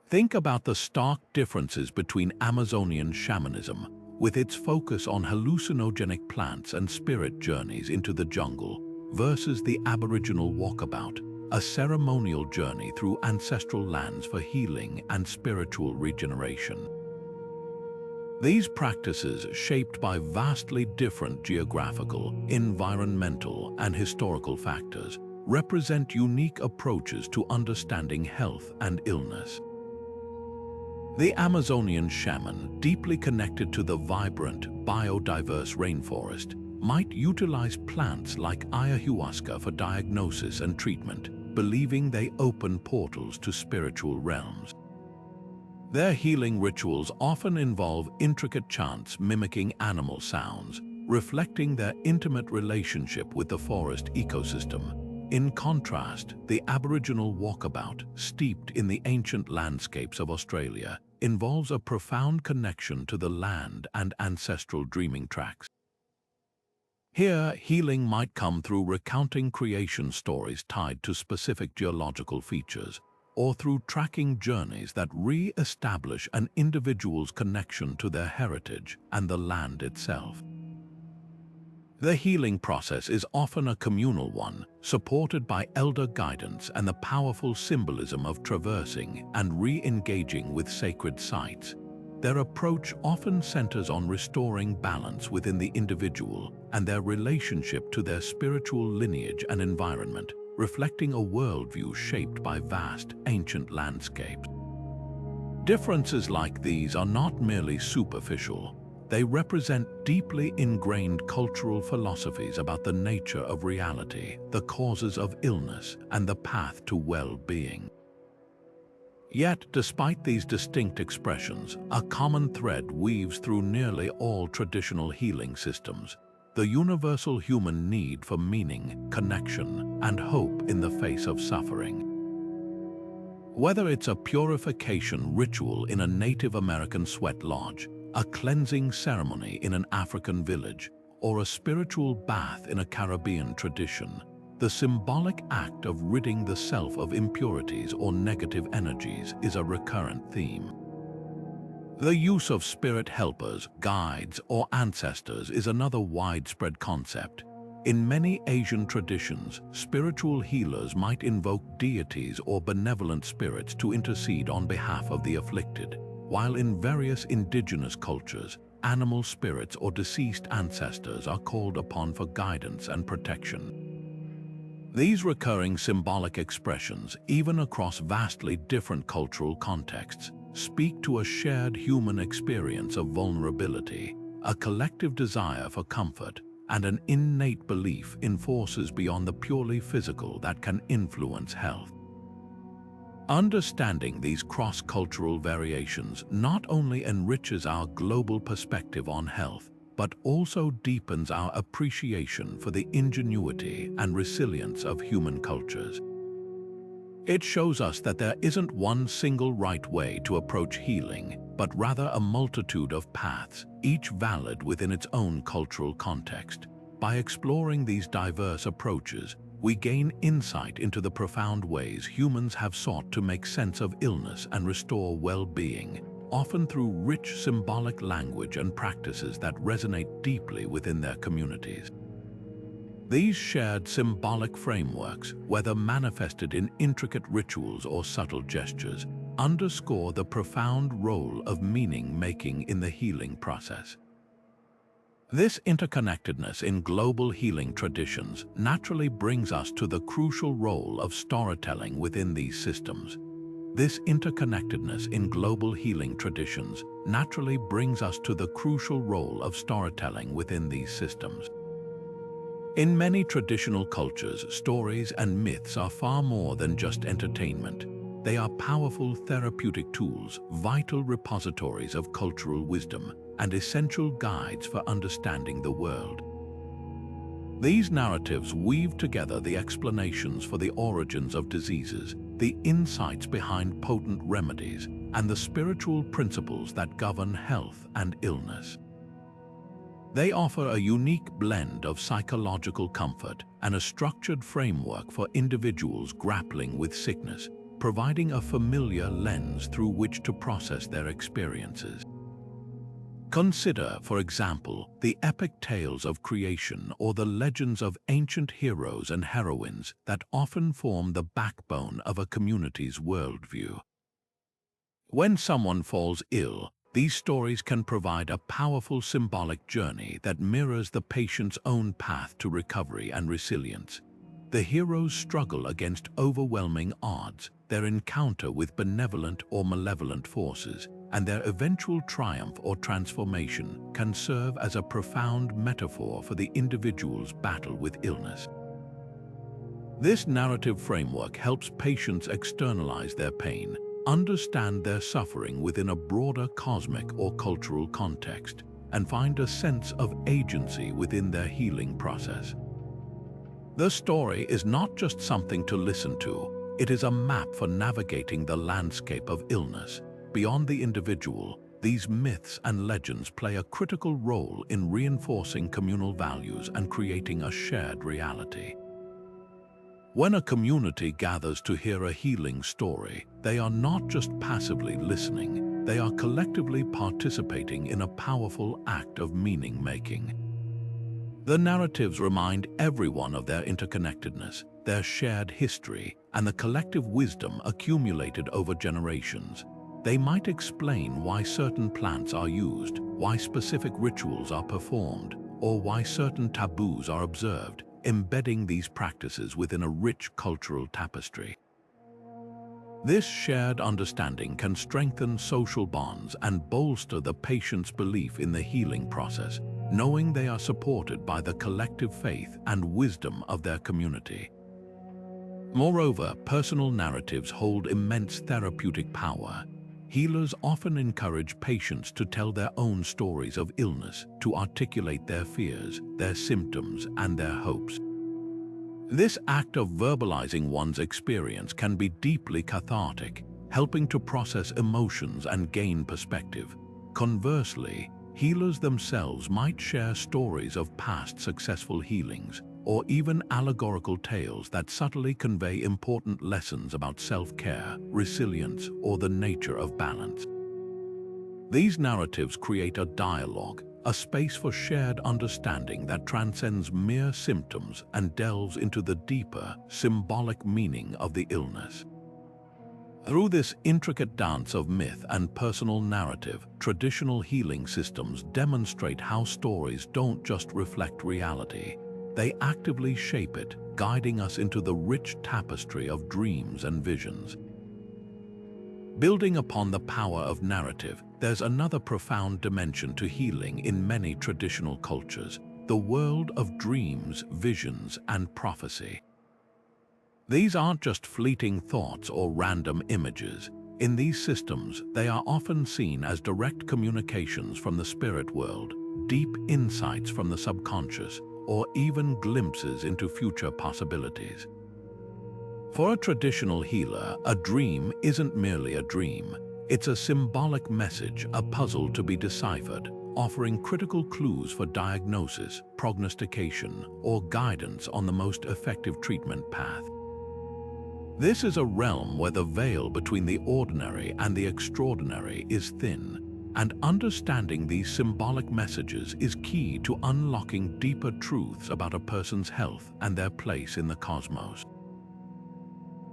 Think about the stark differences between Amazonian shamanism, with its focus on hallucinogenic plants and spirit journeys into the jungle, versus the Aboriginal walkabout, a ceremonial journey through ancestral lands for healing and spiritual regeneration. These practices, shaped by vastly different geographical, environmental, and historical factors, represent unique approaches to understanding health and illness. The Amazonian shaman, deeply connected to the vibrant, biodiverse rainforest, might utilize plants like ayahuasca for diagnosis and treatment, believing they open portals to spiritual realms. Their healing rituals often involve intricate chants mimicking animal sounds, reflecting their intimate relationship with the forest ecosystem. In contrast, the Aboriginal walkabout, steeped in the ancient landscapes of Australia, involves a profound connection to the land and ancestral dreaming tracks. Here, healing might come through recounting creation stories tied to specific geological features, or through tracking journeys that re-establish an individual's connection to their heritage and the land itself. The healing process is often a communal one, supported by elder guidance and the powerful symbolism of traversing and re-engaging with sacred sites. Their approach often centers on restoring balance within the individual and their relationship to their spiritual lineage and environment, reflecting a worldview shaped by vast, ancient landscapes. Differences like these are not merely superficial. They represent deeply ingrained cultural philosophies about the nature of reality, the causes of illness, and the path to well-being. Yet, despite these distinct expressions, a common thread weaves through nearly all traditional healing systems: the universal human need for meaning, connection, and hope in the face of suffering. Whether it's a purification ritual in a Native American sweat lodge, a cleansing ceremony in an African village, or a spiritual bath in a Caribbean tradition, the symbolic act of ridding the self of impurities or negative energies is a recurrent theme. The use of spirit helpers, guides, or ancestors is another widespread concept. In many Asian traditions, spiritual healers might invoke deities or benevolent spirits to intercede on behalf of the afflicted, while in various indigenous cultures, animal spirits or deceased ancestors are called upon for guidance and protection. These recurring symbolic expressions, even across vastly different cultural contexts, speak to a shared human experience of vulnerability, a collective desire for comfort, and an innate belief in forces beyond the purely physical that can influence health. Understanding these cross-cultural variations not only enriches our global perspective on health, but also deepens our appreciation for the ingenuity and resilience of human cultures. It shows us that there isn't one single right way to approach healing, but rather a multitude of paths, each valid within its own cultural context. By exploring these diverse approaches, we gain insight into the profound ways humans have sought to make sense of illness and restore well-being, often through rich symbolic language and practices that resonate deeply within their communities. These shared symbolic frameworks, whether manifested in intricate rituals or subtle gestures, underscore the profound role of meaning-making in the healing process. This interconnectedness in global healing traditions naturally brings us to the crucial role of storytelling within these systems. This interconnectedness in global healing traditions naturally brings us to the crucial role of storytelling within these systems. In many traditional cultures, stories and myths are far more than just entertainment. They are powerful therapeutic tools, vital repositories of cultural wisdom, and essential guides for understanding the world. These narratives weave together the explanations for the origins of diseases, the insights behind potent remedies, and the spiritual principles that govern health and illness. They offer a unique blend of psychological comfort and a structured framework for individuals grappling with sickness, providing a familiar lens through which to process their experiences. Consider, for example, the epic tales of creation or the legends of ancient heroes and heroines that often form the backbone of a community's worldview. When someone falls ill, these stories can provide a powerful symbolic journey that mirrors the patient's own path to recovery and resilience. The heroes struggle against overwhelming odds, their encounter with benevolent or malevolent forces, and their eventual triumph or transformation can serve as a profound metaphor for the individual's battle with illness. This narrative framework helps patients externalize their pain, understand their suffering within a broader cosmic or cultural context, and find a sense of agency within their healing process. The story is not just something to listen to, it is a map for navigating the landscape of illness. Beyond the individual, these myths and legends play a critical role in reinforcing communal values and creating a shared reality. When a community gathers to hear a healing story, they are not just passively listening, they are collectively participating in a powerful act of meaning-making. The narratives remind everyone of their interconnectedness, their shared history, and the collective wisdom accumulated over generations. They might explain why certain plants are used, why specific rituals are performed, or why certain taboos are observed, embedding these practices within a rich cultural tapestry. This shared understanding can strengthen social bonds and bolster the patient's belief in the healing process, knowing they are supported by the collective faith and wisdom of their community. Moreover, personal narratives hold immense therapeutic power. Healers often encourage patients to tell their own stories of illness, to articulate their fears, their symptoms, and their hopes. This act of verbalizing one's experience can be deeply cathartic, helping to process emotions and gain perspective. Conversely, healers themselves might share stories of past successful healings, or even allegorical tales that subtly convey important lessons about self-care, resilience, or the nature of balance. These narratives create a dialogue, a space for shared understanding that transcends mere symptoms and delves into the deeper, symbolic meaning of the illness. Through this intricate dance of myth and personal narrative, traditional healing systems demonstrate how stories don't just reflect reality. They actively shape it, guiding us into the rich tapestry of dreams and visions. Building upon the power of narrative, there's another profound dimension to healing in many traditional cultures, the world of dreams, visions, and prophecy. These aren't just fleeting thoughts or random images. In these systems, they are often seen as direct communications from the spirit world, deep insights from the subconscious, or even glimpses into future possibilities. For a traditional healer, a dream isn't merely a dream. It's a symbolic message, a puzzle to be deciphered, offering critical clues for diagnosis, prognostication, or guidance on the most effective treatment path. This is a realm where the veil between the ordinary and the extraordinary is thin, and understanding these symbolic messages is key to unlocking deeper truths about a person's health and their place in the cosmos.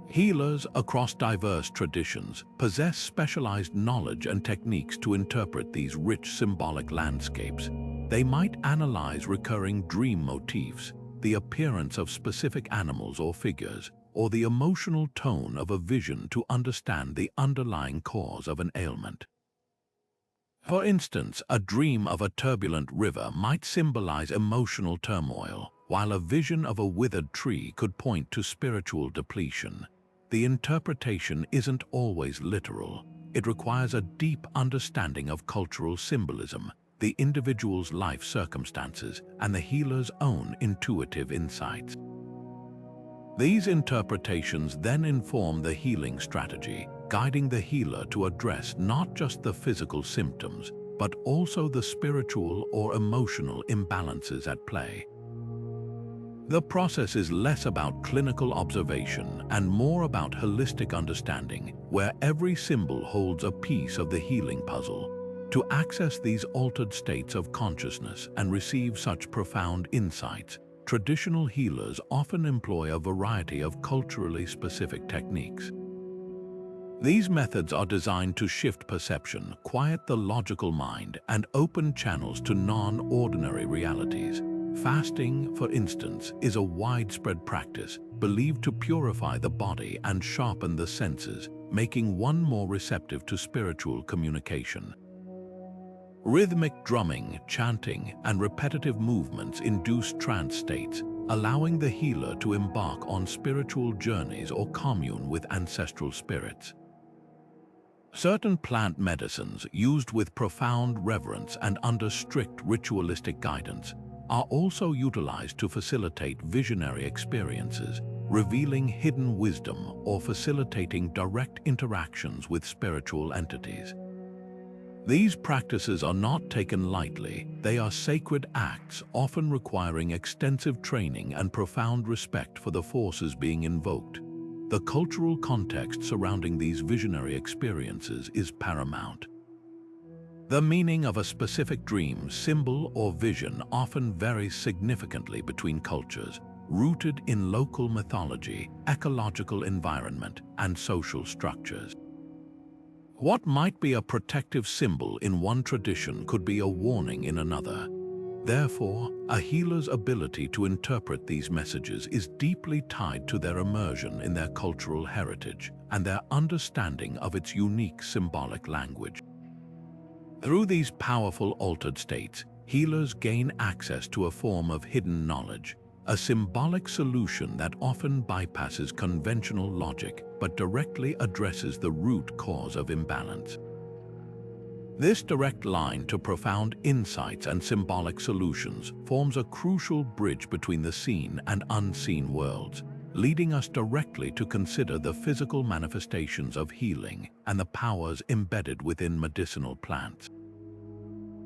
Healers across diverse traditions possess specialized knowledge and techniques to interpret these rich symbolic landscapes. They might analyze recurring dream motifs, the appearance of specific animals or figures, or the emotional tone of a vision to understand the underlying cause of an ailment. For instance, a dream of a turbulent river might symbolize emotional turmoil, while a vision of a withered tree could point to spiritual depletion. The interpretation isn't always literal. It requires a deep understanding of cultural symbolism, the individual's life circumstances, and the healer's own intuitive insights. These interpretations then inform the healing strategy, guiding the healer to address not just the physical symptoms, but also the spiritual or emotional imbalances at play. The process is less about clinical observation and more about holistic understanding, where every symbol holds a piece of the healing puzzle. To access these altered states of consciousness and receive such profound insights, traditional healers often employ a variety of culturally specific techniques. These methods are designed to shift perception, quiet the logical mind, and open channels to non-ordinary realities. Fasting, for instance, is a widespread practice believed to purify the body and sharpen the senses, making one more receptive to spiritual communication. Rhythmic drumming, chanting, and repetitive movements induce trance states, allowing the healer to embark on spiritual journeys or commune with ancestral spirits. Certain plant medicines, used with profound reverence and under strict ritualistic guidance, are also utilized to facilitate visionary experiences, revealing hidden wisdom or facilitating direct interactions with spiritual entities. These practices are not taken lightly. They are sacred acts, often requiring extensive training and profound respect for the forces being invoked. The cultural context surrounding these visionary experiences is paramount. The meaning of a specific dream, symbol, or vision often varies significantly between cultures, rooted in local mythology, ecological environment, and social structures. What might be a protective symbol in one tradition could be a warning in another. Therefore, a healer's ability to interpret these messages is deeply tied to their immersion in their cultural heritage and their understanding of its unique symbolic language. Through these powerful altered states, healers gain access to a form of hidden knowledge, a symbolic solution that often bypasses conventional logic but directly addresses the root cause of imbalance. This direct line to profound insights and symbolic solutions forms a crucial bridge between the seen and unseen worlds, leading us directly to consider the physical manifestations of healing and the powers embedded within medicinal plants.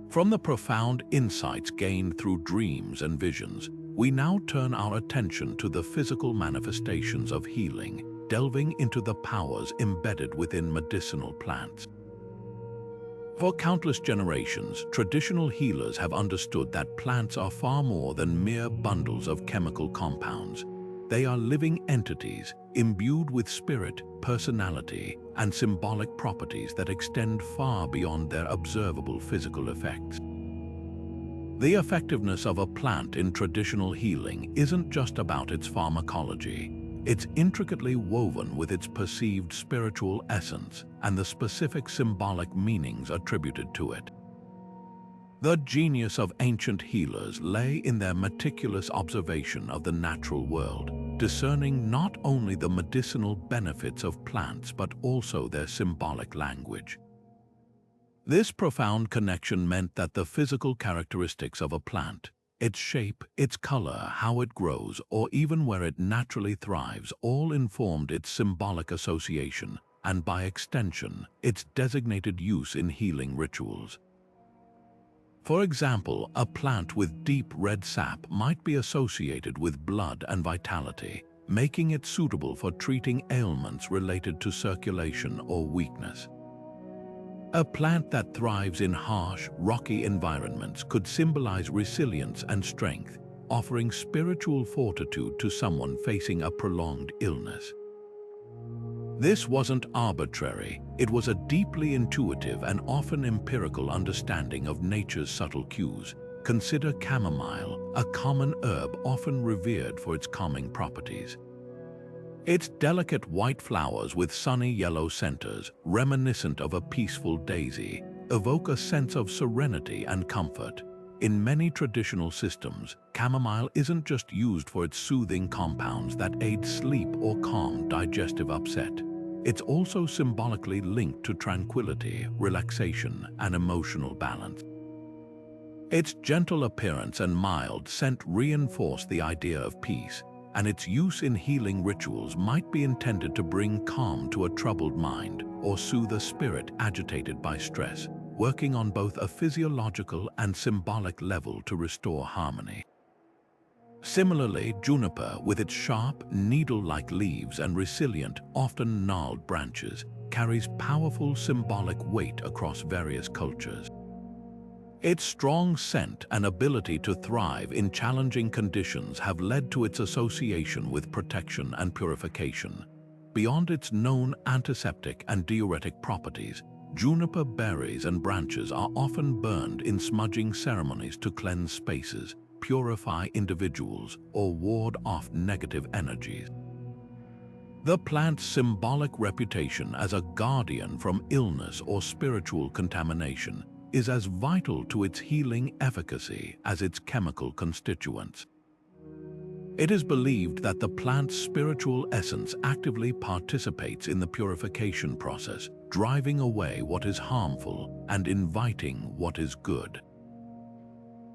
From the profound insights gained through dreams and visions, we now turn our attention to the physical manifestations of healing, delving into the powers embedded within medicinal plants. For countless generations, traditional healers have understood that plants are far more than mere bundles of chemical compounds. They are living entities, imbued with spirit, personality, and symbolic properties that extend far beyond their observable physical effects. The effectiveness of a plant in traditional healing isn't just about its pharmacology. It's intricately woven with its perceived spiritual essence and the specific symbolic meanings attributed to it. The genius of ancient healers lay in their meticulous observation of the natural world, discerning not only the medicinal benefits of plants but also their symbolic language. This profound connection meant that the physical characteristics of a plant, its shape, its color, how it grows, or even where it naturally thrives, all informed its symbolic association and, by extension, its designated use in healing rituals. For example, a plant with deep red sap might be associated with blood and vitality, making it suitable for treating ailments related to circulation or weakness. A plant that thrives in harsh, rocky environments could symbolize resilience and strength, offering spiritual fortitude to someone facing a prolonged illness. This wasn't arbitrary. It was a deeply intuitive and often empirical understanding of nature's subtle cues. Consider chamomile, a common herb often revered for its calming properties. Its delicate white flowers with sunny yellow centers, reminiscent of a peaceful daisy, evoke a sense of serenity and comfort. In many traditional systems, chamomile isn't just used for its soothing compounds that aid sleep or calm digestive upset. It's also symbolically linked to tranquility, relaxation, and emotional balance. Its gentle appearance and mild scent reinforce the idea of peace, and its use in healing rituals might be intended to bring calm to a troubled mind or soothe a spirit agitated by stress, working on both a physiological and symbolic level to restore harmony. Similarly, juniper, with its sharp, needle-like leaves and resilient, often gnarled branches, carries powerful symbolic weight across various cultures. Its strong scent and ability to thrive in challenging conditions have led to its association with protection and purification. Beyond its known antiseptic and diuretic properties, juniper berries and branches are often burned in smudging ceremonies to cleanse spaces, purify individuals, or ward off negative energies. The plant's symbolic reputation as a guardian from illness or spiritual contamination is as vital to its healing efficacy as its chemical constituents. It is believed that the plant's spiritual essence actively participates in the purification process, driving away what is harmful and inviting what is good.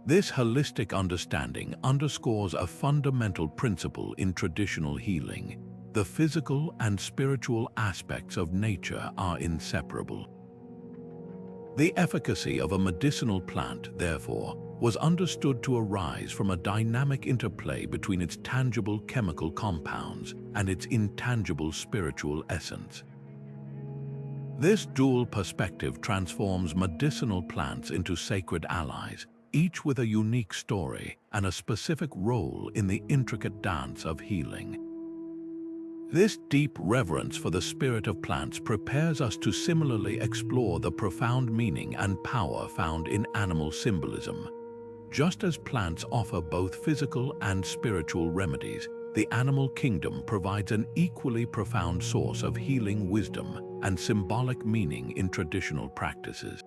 This holistic understanding underscores a fundamental principle in traditional healing. The physical and spiritual aspects of nature are inseparable. The efficacy of a medicinal plant, therefore, was understood to arise from a dynamic interplay between its tangible chemical compounds and its intangible spiritual essence. This dual perspective transforms medicinal plants into sacred allies, each with a unique story and a specific role in the intricate dance of healing. This deep reverence for the spirit of plants prepares us to similarly explore the profound meaning and power found in animal symbolism. Just as plants offer both physical and spiritual remedies, the animal kingdom provides an equally profound source of healing wisdom and symbolic meaning in traditional practices.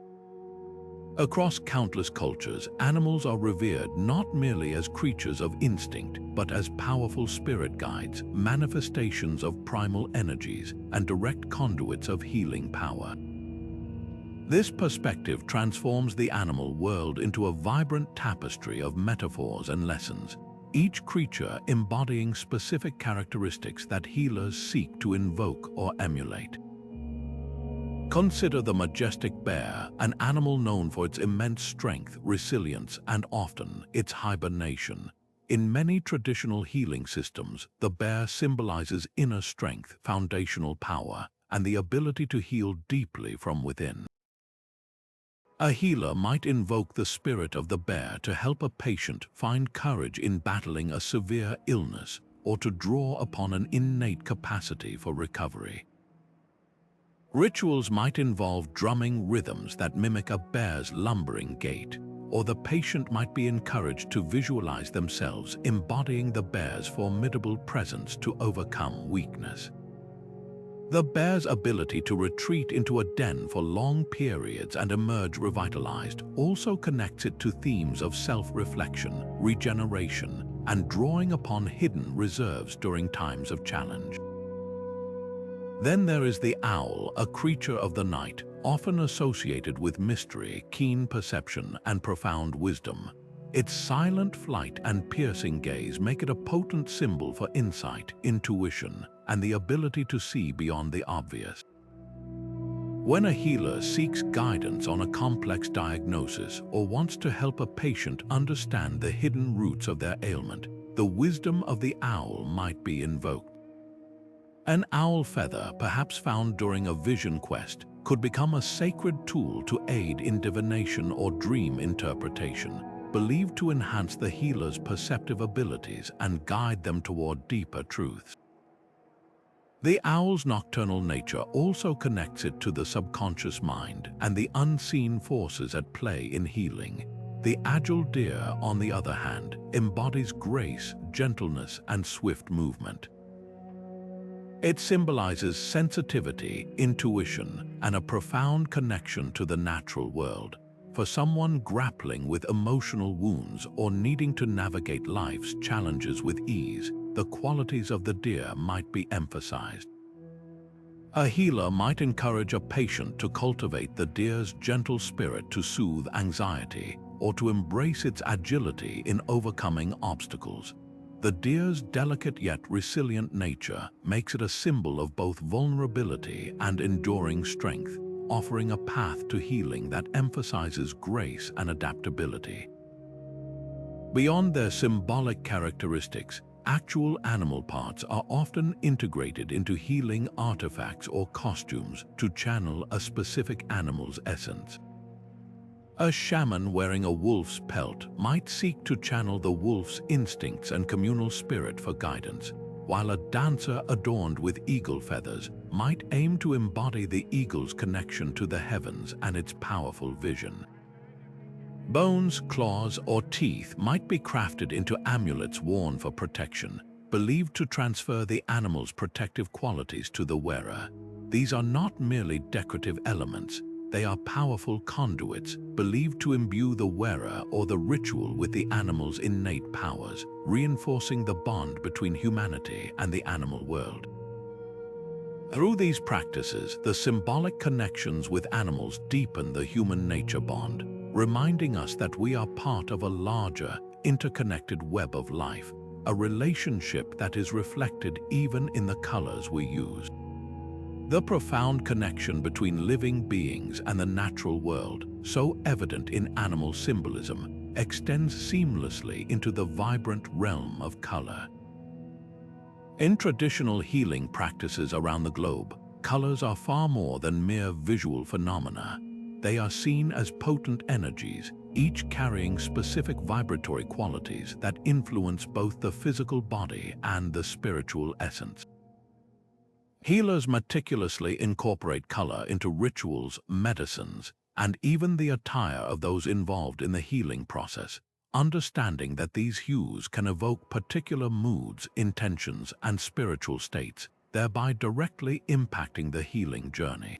Across countless cultures, animals are revered not merely as creatures of instinct, but as powerful spirit guides, manifestations of primal energies, and direct conduits of healing power. This perspective transforms the animal world into a vibrant tapestry of metaphors and lessons, each creature embodying specific characteristics that healers seek to invoke or emulate. Consider the majestic bear, an animal known for its immense strength, resilience, and often its hibernation. In many traditional healing systems, the bear symbolizes inner strength, foundational power, and the ability to heal deeply from within. A healer might invoke the spirit of the bear to help a patient find courage in battling a severe illness or to draw upon an innate capacity for recovery. Rituals might involve drumming rhythms that mimic a bear's lumbering gait, or the patient might be encouraged to visualize themselves embodying the bear's formidable presence to overcome weakness. The bear's ability to retreat into a den for long periods and emerge revitalized also connects it to themes of self-reflection, regeneration, and drawing upon hidden reserves during times of challenge. Then there is the owl, a creature of the night, often associated with mystery, keen perception, and profound wisdom. Its silent flight and piercing gaze make it a potent symbol for insight, intuition, and the ability to see beyond the obvious. When a healer seeks guidance on a complex diagnosis or wants to help a patient understand the hidden roots of their ailment, the wisdom of the owl might be invoked. An owl feather, perhaps found during a vision quest, could become a sacred tool to aid in divination or dream interpretation, believed to enhance the healer's perceptive abilities and guide them toward deeper truths. The owl's nocturnal nature also connects it to the subconscious mind and the unseen forces at play in healing. The agile deer, on the other hand, embodies grace, gentleness, and swift movement. It symbolizes sensitivity, intuition, and a profound connection to the natural world. For someone grappling with emotional wounds or needing to navigate life's challenges with ease, the qualities of the deer might be emphasized. A healer might encourage a patient to cultivate the deer's gentle spirit to soothe anxiety or to embrace its agility in overcoming obstacles. The deer's delicate yet resilient nature makes it a symbol of both vulnerability and enduring strength, offering a path to healing that emphasizes grace and adaptability. Beyond their symbolic characteristics, actual animal parts are often integrated into healing artifacts or costumes to channel a specific animal's essence. A shaman wearing a wolf's pelt might seek to channel the wolf's instincts and communal spirit for guidance, while a dancer adorned with eagle feathers might aim to embody the eagle's connection to the heavens and its powerful vision. Bones, claws, or teeth might be crafted into amulets worn for protection, believed to transfer the animal's protective qualities to the wearer. These are not merely decorative elements, they are powerful conduits, believed to imbue the wearer or the ritual with the animal's innate powers, reinforcing the bond between humanity and the animal world. Through these practices, the symbolic connections with animals deepen the human-nature bond, reminding us that we are part of a larger, interconnected web of life, a relationship that is reflected even in the colors we use. The profound connection between living beings and the natural world, so evident in animal symbolism, extends seamlessly into the vibrant realm of color. In traditional healing practices around the globe, colors are far more than mere visual phenomena. They are seen as potent energies, each carrying specific vibratory qualities that influence both the physical body and the spiritual essence. Healers meticulously incorporate color into rituals, medicines, and even the attire of those involved in the healing process, understanding that these hues can evoke particular moods, intentions, and spiritual states, thereby directly impacting the healing journey.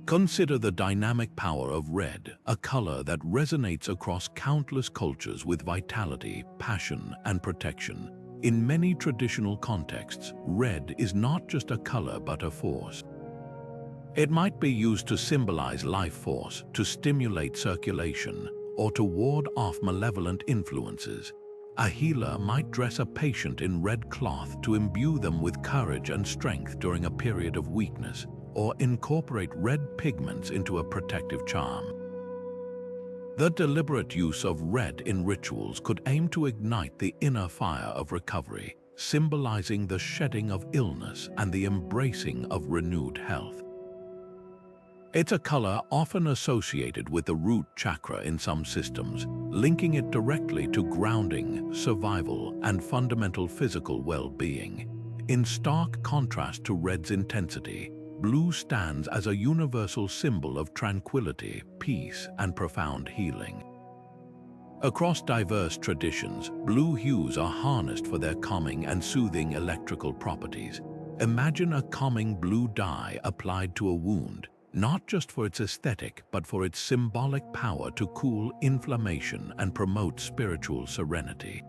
Consider the dynamic power of red, a color that resonates across countless cultures with vitality, passion, and protection. In many traditional contexts, red is not just a color but a force. It might be used to symbolize life force, to stimulate circulation, or to ward off malevolent influences. A healer might dress a patient in red cloth to imbue them with courage and strength during a period of weakness, or incorporate red pigments into a protective charm. The deliberate use of red in rituals could aim to ignite the inner fire of recovery, symbolizing the shedding of illness and the embracing of renewed health. It's a color often associated with the root chakra in some systems, linking it directly to grounding, survival, and fundamental physical well-being. In stark contrast to red's intensity, blue stands as a universal symbol of tranquility, peace, and profound healing. Across diverse traditions, blue hues are harnessed for their calming and soothing electrical properties. Imagine a calming blue dye applied to a wound, not just for its aesthetic but for its symbolic power to cool inflammation and promote spiritual serenity.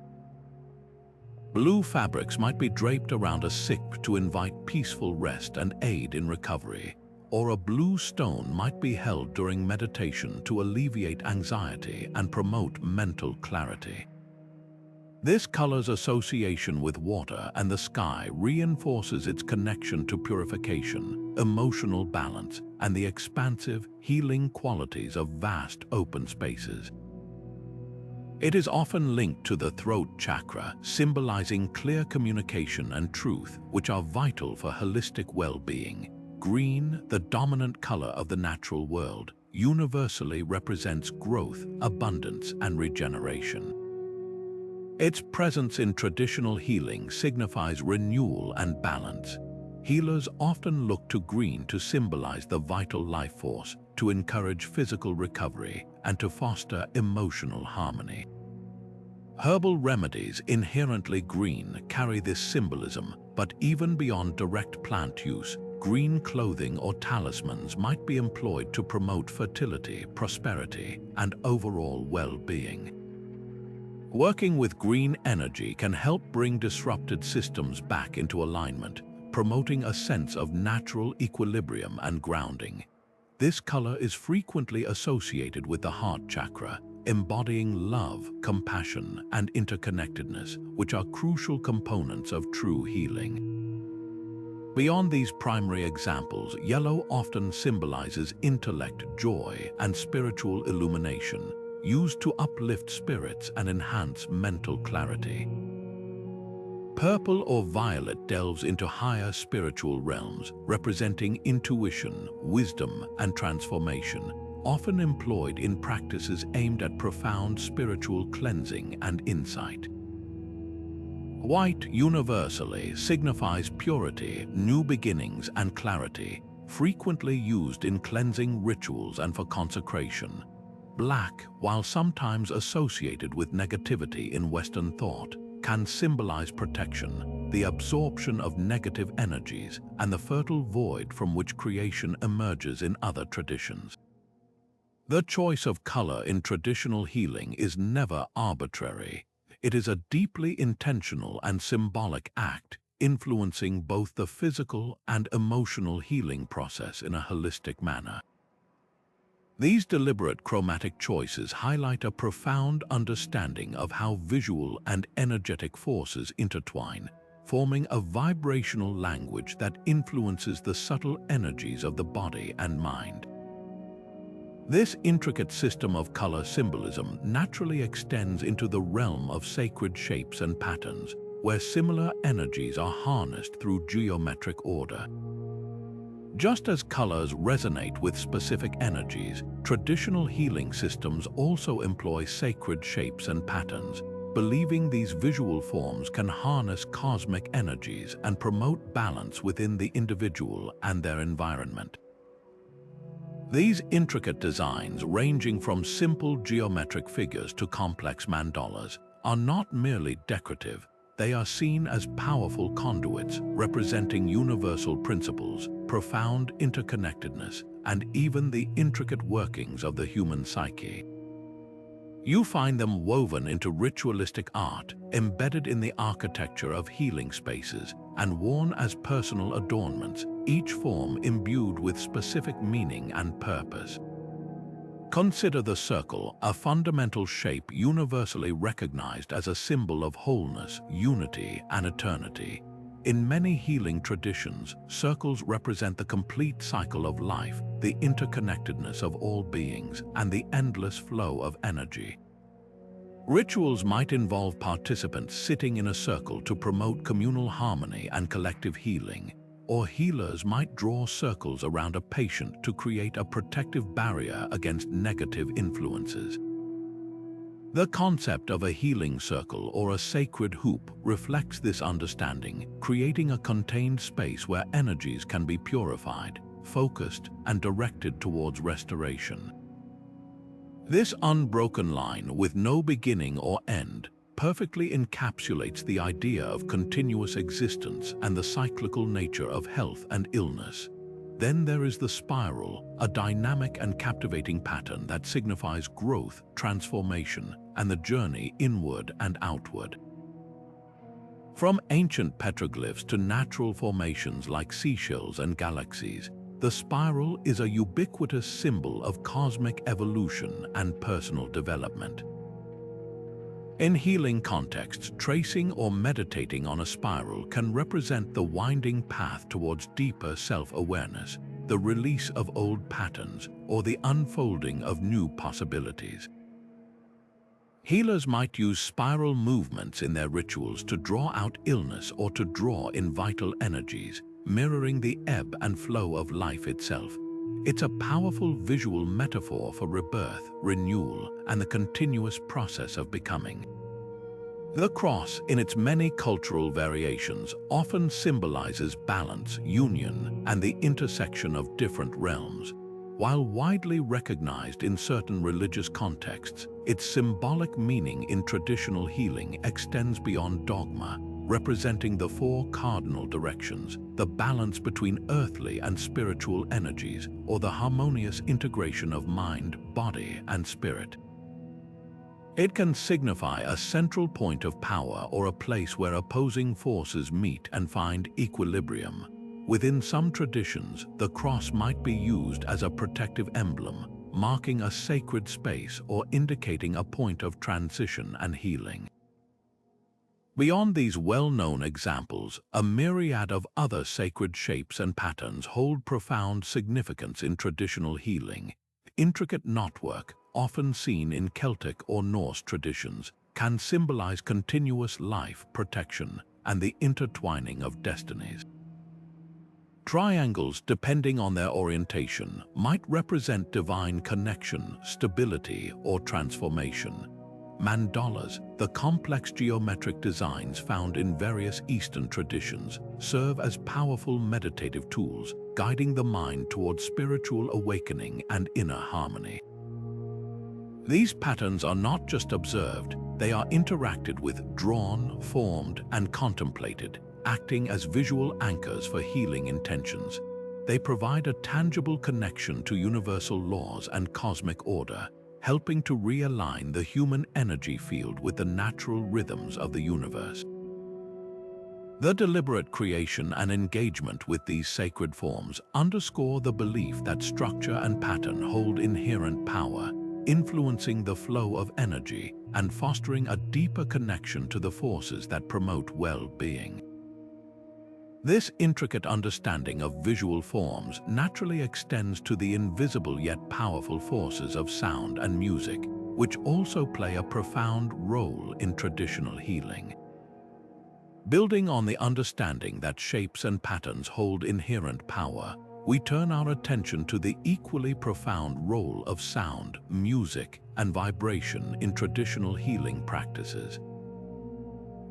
Blue fabrics might be draped around a sick to invite peaceful rest and aid in recovery, or a blue stone might be held during meditation to alleviate anxiety and promote mental clarity. This color's association with water and the sky reinforces its connection to purification, emotional balance, and the expansive, healing qualities of vast open spaces. It is often linked to the throat chakra, symbolizing clear communication and truth, which are vital for holistic well-being. Green, the dominant color of the natural world, universally represents growth, abundance, and regeneration. Its presence in traditional healing signifies renewal and balance. Healers often look to green to symbolize the vital life force, to encourage physical recovery, and to foster emotional harmony. Herbal remedies, inherently green, carry this symbolism, but even beyond direct plant use, green clothing or talismans might be employed to promote fertility, prosperity, and overall well-being. Working with green energy can help bring disrupted systems back into alignment, promoting a sense of natural equilibrium and grounding. This color is frequently associated with the heart chakra, embodying love, compassion, and interconnectedness, which are crucial components of true healing. Beyond these primary examples, yellow often symbolizes intellect, joy, and spiritual illumination, used to uplift spirits and enhance mental clarity. Purple or violet delves into higher spiritual realms, representing intuition, wisdom, and transformation, often employed in practices aimed at profound spiritual cleansing and insight. White universally signifies purity, new beginnings, and clarity, frequently used in cleansing rituals and for consecration. Black, while sometimes associated with negativity in Western thought, can symbolize protection, the absorption of negative energies, and the fertile void from which creation emerges in other traditions. The choice of color in traditional healing is never arbitrary. It is a deeply intentional and symbolic act, influencing both the physical and emotional healing process in a holistic manner. These deliberate chromatic choices highlight a profound understanding of how visual and energetic forces intertwine, forming a vibrational language that influences the subtle energies of the body and mind. This intricate system of color symbolism naturally extends into the realm of sacred shapes and patterns, where similar energies are harnessed through geometric order. Just as colors resonate with specific energies, traditional healing systems also employ sacred shapes and patterns, believing these visual forms can harness cosmic energies and promote balance within the individual and their environment. These intricate designs, ranging from simple geometric figures to complex mandalas, are not merely decorative. They are seen as powerful conduits representing universal principles, profound interconnectedness, and even the intricate workings of the human psyche. You find them woven into ritualistic art, embedded in the architecture of healing spaces, and worn as personal adornments, each form imbued with specific meaning and purpose. Consider the circle, a fundamental shape universally recognized as a symbol of wholeness, unity, and eternity. In many healing traditions, circles represent the complete cycle of life, the interconnectedness of all beings, and the endless flow of energy. Rituals might involve participants sitting in a circle to promote communal harmony and collective healing, or healers might draw circles around a patient to create a protective barrier against negative influences. The concept of a healing circle or a sacred hoop reflects this understanding, creating a contained space where energies can be purified, focused, and directed towards restoration. This unbroken line, with no beginning or end, perfectly encapsulates the idea of continuous existence and the cyclical nature of health and illness. Then there is the spiral, a dynamic and captivating pattern that signifies growth, transformation, and the journey inward and outward. From ancient petroglyphs to natural formations like seashells and galaxies, the spiral is a ubiquitous symbol of cosmic evolution and personal development. In healing contexts, tracing or meditating on a spiral can represent the winding path towards deeper self-awareness, the release of old patterns, or the unfolding of new possibilities. Healers might use spiral movements in their rituals to draw out illness or to draw in vital energies, mirroring the ebb and flow of life itself. It's a powerful visual metaphor for rebirth, renewal, and the continuous process of becoming. The cross, in its many cultural variations, often symbolizes balance, union, and the intersection of different realms. While widely recognized in certain religious contexts, its symbolic meaning in traditional healing extends beyond dogma, representing the four cardinal directions, the balance between earthly and spiritual energies, or the harmonious integration of mind, body, and spirit. It can signify a central point of power or a place where opposing forces meet and find equilibrium. Within some traditions, the cross might be used as a protective emblem, marking a sacred space or indicating a point of transition and healing. Beyond these well-known examples, a myriad of other sacred shapes and patterns hold profound significance in traditional healing. Intricate knotwork, often seen in Celtic or Norse traditions, can symbolize continuous life, protection, and the intertwining of destinies. Triangles, depending on their orientation, might represent divine connection, stability, or transformation. Mandalas, the complex geometric designs found in various Eastern traditions, serve as powerful meditative tools, guiding the mind towards spiritual awakening and inner harmony. These patterns are not just observed, they are interacted with, drawn, formed, and contemplated, acting as visual anchors for healing intentions. They provide a tangible connection to universal laws and cosmic order, helping to realign the human energy field with the natural rhythms of the universe. The deliberate creation and engagement with these sacred forms underscore the belief that structure and pattern hold inherent power, influencing the flow of energy and fostering a deeper connection to the forces that promote well-being. This intricate understanding of visual forms naturally extends to the invisible yet powerful forces of sound and music, which also play a profound role in traditional healing. Building on the understanding that shapes and patterns hold inherent power, we turn our attention to the equally profound role of sound, music, and vibration in traditional healing practices.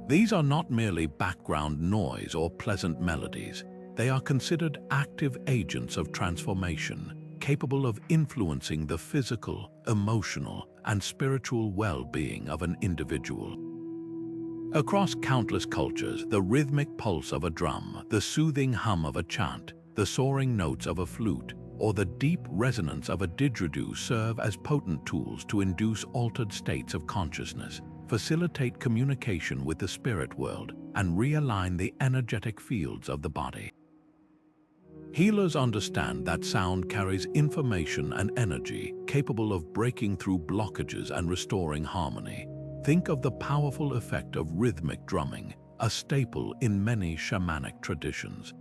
These are not merely background noise or pleasant melodies. They are considered active agents of transformation, capable of influencing the physical, emotional, and spiritual well-being of an individual. Across countless cultures, the rhythmic pulse of a drum, the soothing hum of a chant, the soaring notes of a flute, or the deep resonance of a didgeridoo serve as potent tools to induce altered states of consciousness, facilitate communication with the spirit world, and realign the energetic fields of the body. Healers understand that sound carries information and energy capable of breaking through blockages and restoring harmony. Think of the powerful effect of rhythmic drumming, a staple in many shamanic traditions.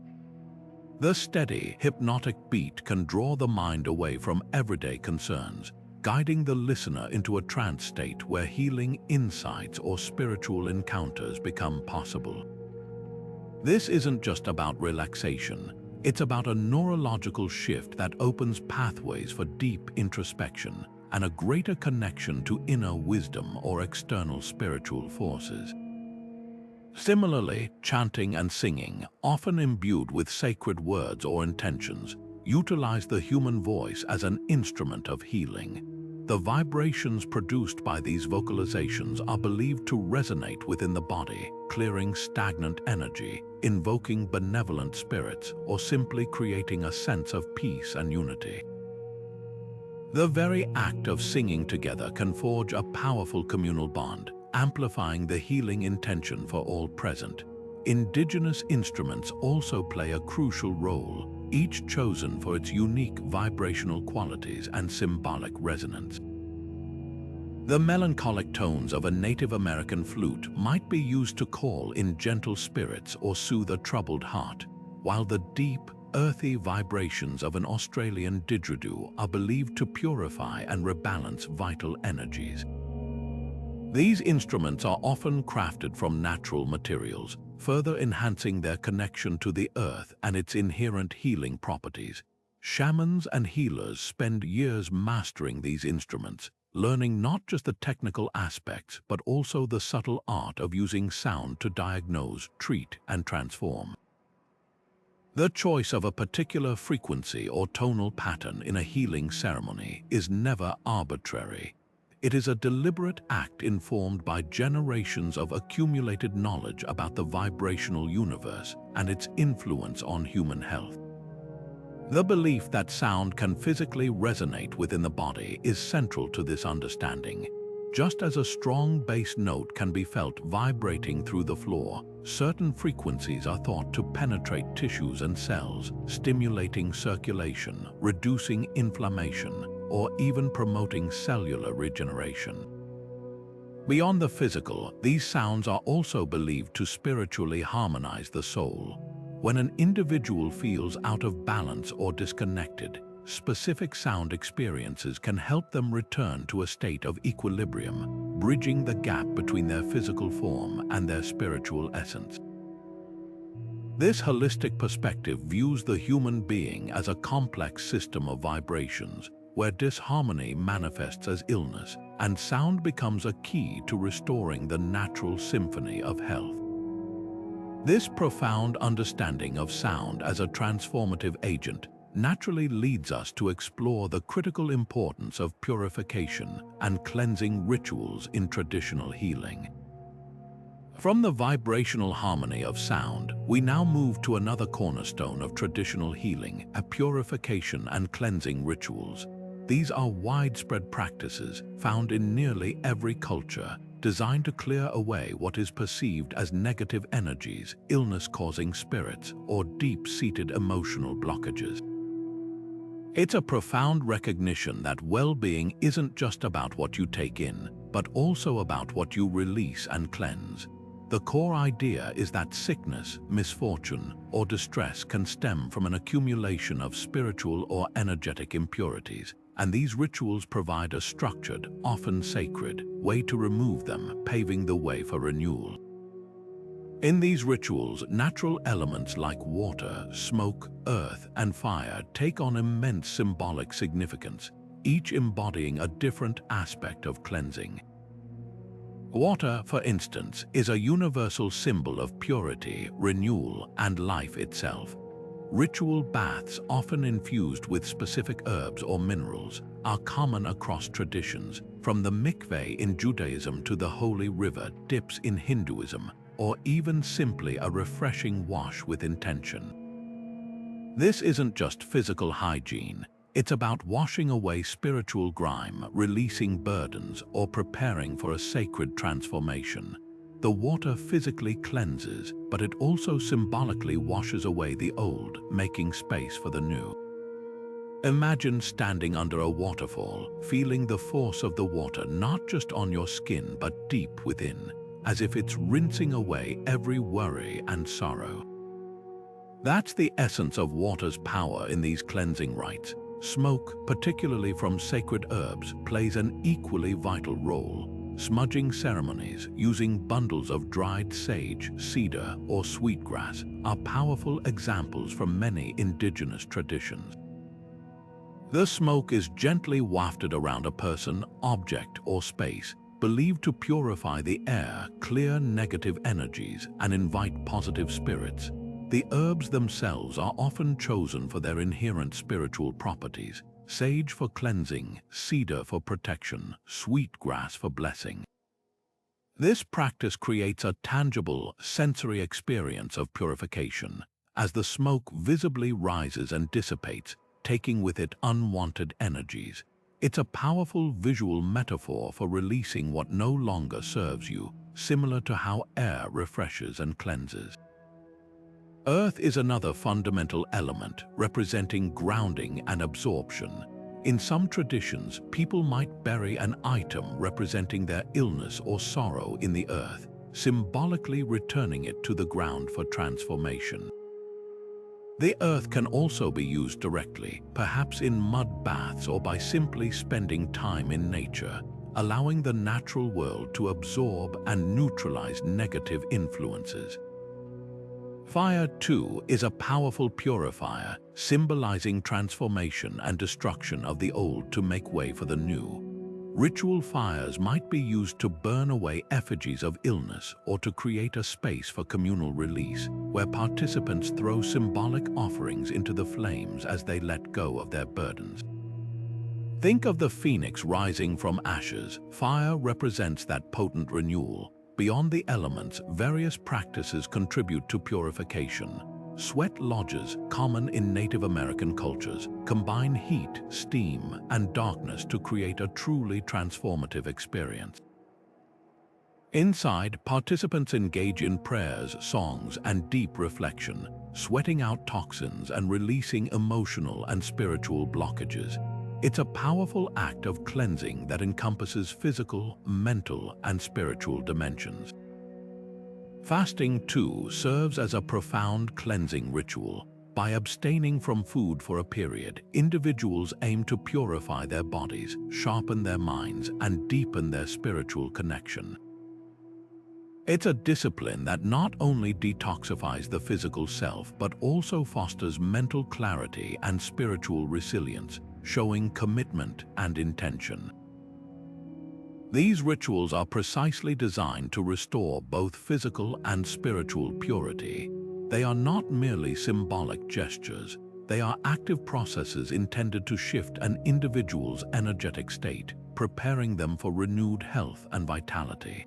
The steady, hypnotic beat can draw the mind away from everyday concerns, guiding the listener into a trance state where healing insights or spiritual encounters become possible. This isn't just about relaxation, it's about a neurological shift that opens pathways for deep introspection and a greater connection to inner wisdom or external spiritual forces. Similarly, chanting and singing, often imbued with sacred words or intentions, utilize the human voice as an instrument of healing. The vibrations produced by these vocalizations are believed to resonate within the body, clearing stagnant energy, invoking benevolent spirits, or simply creating a sense of peace and unity. The very act of singing together can forge a powerful communal bond, amplifying the healing intention for all present. Indigenous instruments also play a crucial role, each chosen for its unique vibrational qualities and symbolic resonance. The melancholic tones of a Native American flute might be used to call in gentle spirits or soothe a troubled heart, while the deep, earthy vibrations of an Australian didgeridoo are believed to purify and rebalance vital energies. These instruments are often crafted from natural materials, further enhancing their connection to the earth and its inherent healing properties. Shamans and healers spend years mastering these instruments, learning not just the technical aspects, but also the subtle art of using sound to diagnose, treat, and transform. The choice of a particular frequency or tonal pattern in a healing ceremony is never arbitrary. It is a deliberate act informed by generations of accumulated knowledge about the vibrational universe and its influence on human health. The belief that sound can physically resonate within the body is central to this understanding. Just as a strong bass note can be felt vibrating through the floor, certain frequencies are thought to penetrate tissues and cells, stimulating circulation, reducing inflammation, or even promoting cellular regeneration. Beyond the physical, these sounds are also believed to spiritually harmonize the soul. When an individual feels out of balance or disconnected, specific sound experiences can help them return to a state of equilibrium, bridging the gap between their physical form and their spiritual essence. This holistic perspective views the human being as a complex system of vibrations, where disharmony manifests as illness, and sound becomes a key to restoring the natural symphony of health. This profound understanding of sound as a transformative agent naturally leads us to explore the critical importance of purification and cleansing rituals in traditional healing. From the vibrational harmony of sound, we now move to another cornerstone of traditional healing, purification and cleansing rituals. These are widespread practices found in nearly every culture, designed to clear away what is perceived as negative energies, illness-causing spirits, or deep-seated emotional blockages. It's a profound recognition that well-being isn't just about what you take in, but also about what you release and cleanse. The core idea is that sickness, misfortune, or distress can stem from an accumulation of spiritual or energetic impurities, and these rituals provide a structured, often sacred, way to remove them, paving the way for renewal. In these rituals, natural elements like water, smoke, earth, and fire take on immense symbolic significance, each embodying a different aspect of cleansing. Water, for instance, is a universal symbol of purity, renewal, and life itself. Ritual baths, often infused with specific herbs or minerals, are common across traditions, from the mikveh in Judaism to the holy river dips in Hinduism, or even simply a refreshing wash with intention. This isn't just physical hygiene. It's about washing away spiritual grime, releasing burdens, or preparing for a sacred transformation. The water physically cleanses, but it also symbolically washes away the old, making space for the new. Imagine standing under a waterfall, feeling the force of the water not just on your skin but deep within, as if it's rinsing away every worry and sorrow. That's the essence of water's power in these cleansing rites. Smoke, particularly from sacred herbs, plays an equally vital role. Smudging ceremonies using bundles of dried sage, cedar, or sweetgrass are powerful examples from many indigenous traditions. The smoke is gently wafted around a person, object, or space, believed to purify the air, clear negative energies, and invite positive spirits. The herbs themselves are often chosen for their inherent spiritual properties: sage for cleansing, cedar for protection, sweetgrass for blessing. This practice creates a tangible, sensory experience of purification, as the smoke visibly rises and dissipates, taking with it unwanted energies. It's a powerful visual metaphor for releasing what no longer serves you, similar to how air refreshes and cleanses. Earth is another fundamental element, representing grounding and absorption. In some traditions, people might bury an item representing their illness or sorrow in the earth, symbolically returning it to the ground for transformation. The earth can also be used directly, perhaps in mud baths or by simply spending time in nature, allowing the natural world to absorb and neutralize negative influences. Fire, too, is a powerful purifier, symbolizing transformation and destruction of the old to make way for the new. Ritual fires might be used to burn away effigies of illness or to create a space for communal release, where participants throw symbolic offerings into the flames as they let go of their burdens. Think of the phoenix rising from ashes. Fire represents that potent renewal. Beyond the elements, various practices contribute to purification. Sweat lodges, common in Native American cultures, combine heat, steam, and darkness to create a truly transformative experience. Inside, participants engage in prayers, songs, and deep reflection, sweating out toxins and releasing emotional and spiritual blockages. It's a powerful act of cleansing that encompasses physical, mental, and spiritual dimensions. Fasting, too, serves as a profound cleansing ritual. By abstaining from food for a period, individuals aim to purify their bodies, sharpen their minds, and deepen their spiritual connection. It's a discipline that not only detoxifies the physical self but also fosters mental clarity and spiritual resilience, showing commitment and intention. These rituals are precisely designed to restore both physical and spiritual purity. They are not merely symbolic gestures. They are active processes intended to shift an individual's energetic state, preparing them for renewed health and vitality.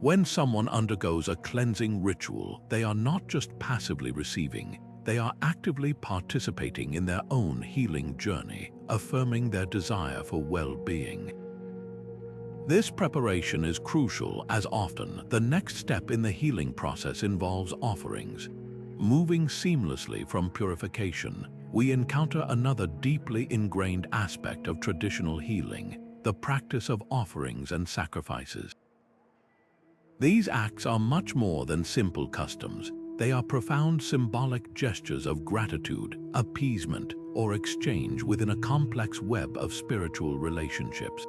When someone undergoes a cleansing ritual, they are not just passively receiving, they are actively participating in their own healing journey, affirming their desire for well-being. This preparation is crucial as often the next step in the healing process involves offerings. Moving seamlessly from purification, we encounter another deeply ingrained aspect of traditional healing, the practice of offerings and sacrifices. These acts are much more than simple customs. They are profound symbolic gestures of gratitude, appeasement, or exchange within a complex web of spiritual relationships.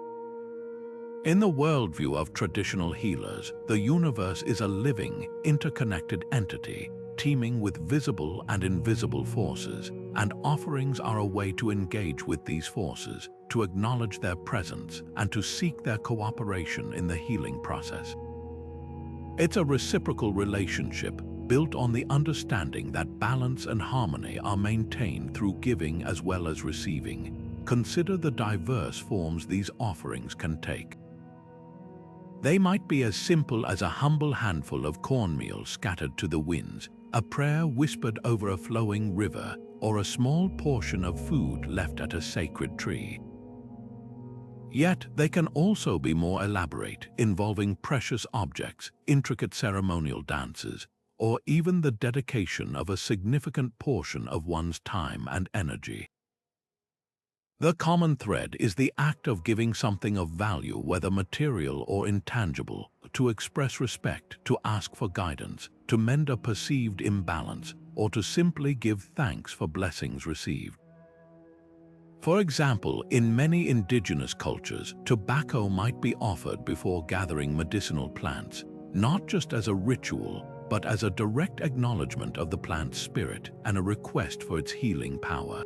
In the worldview of traditional healers, the universe is a living, interconnected entity, teeming with visible and invisible forces, and offerings are a way to engage with these forces, to acknowledge their presence, and to seek their cooperation in the healing process. It's a reciprocal relationship built on the understanding that balance and harmony are maintained through giving as well as receiving. Consider the diverse forms these offerings can take. They might be as simple as a humble handful of cornmeal scattered to the winds, a prayer whispered over a flowing river, or a small portion of food left at a sacred tree. Yet they can also be more elaborate, involving precious objects, intricate ceremonial dances, or even the dedication of a significant portion of one's time and energy. The common thread is the act of giving something of value, whether material or intangible, to express respect, to ask for guidance, to mend a perceived imbalance, or to simply give thanks for blessings received. For example, in many indigenous cultures, tobacco might be offered before gathering medicinal plants, not just as a ritual, but as a direct acknowledgement of the plant's spirit and a request for its healing power.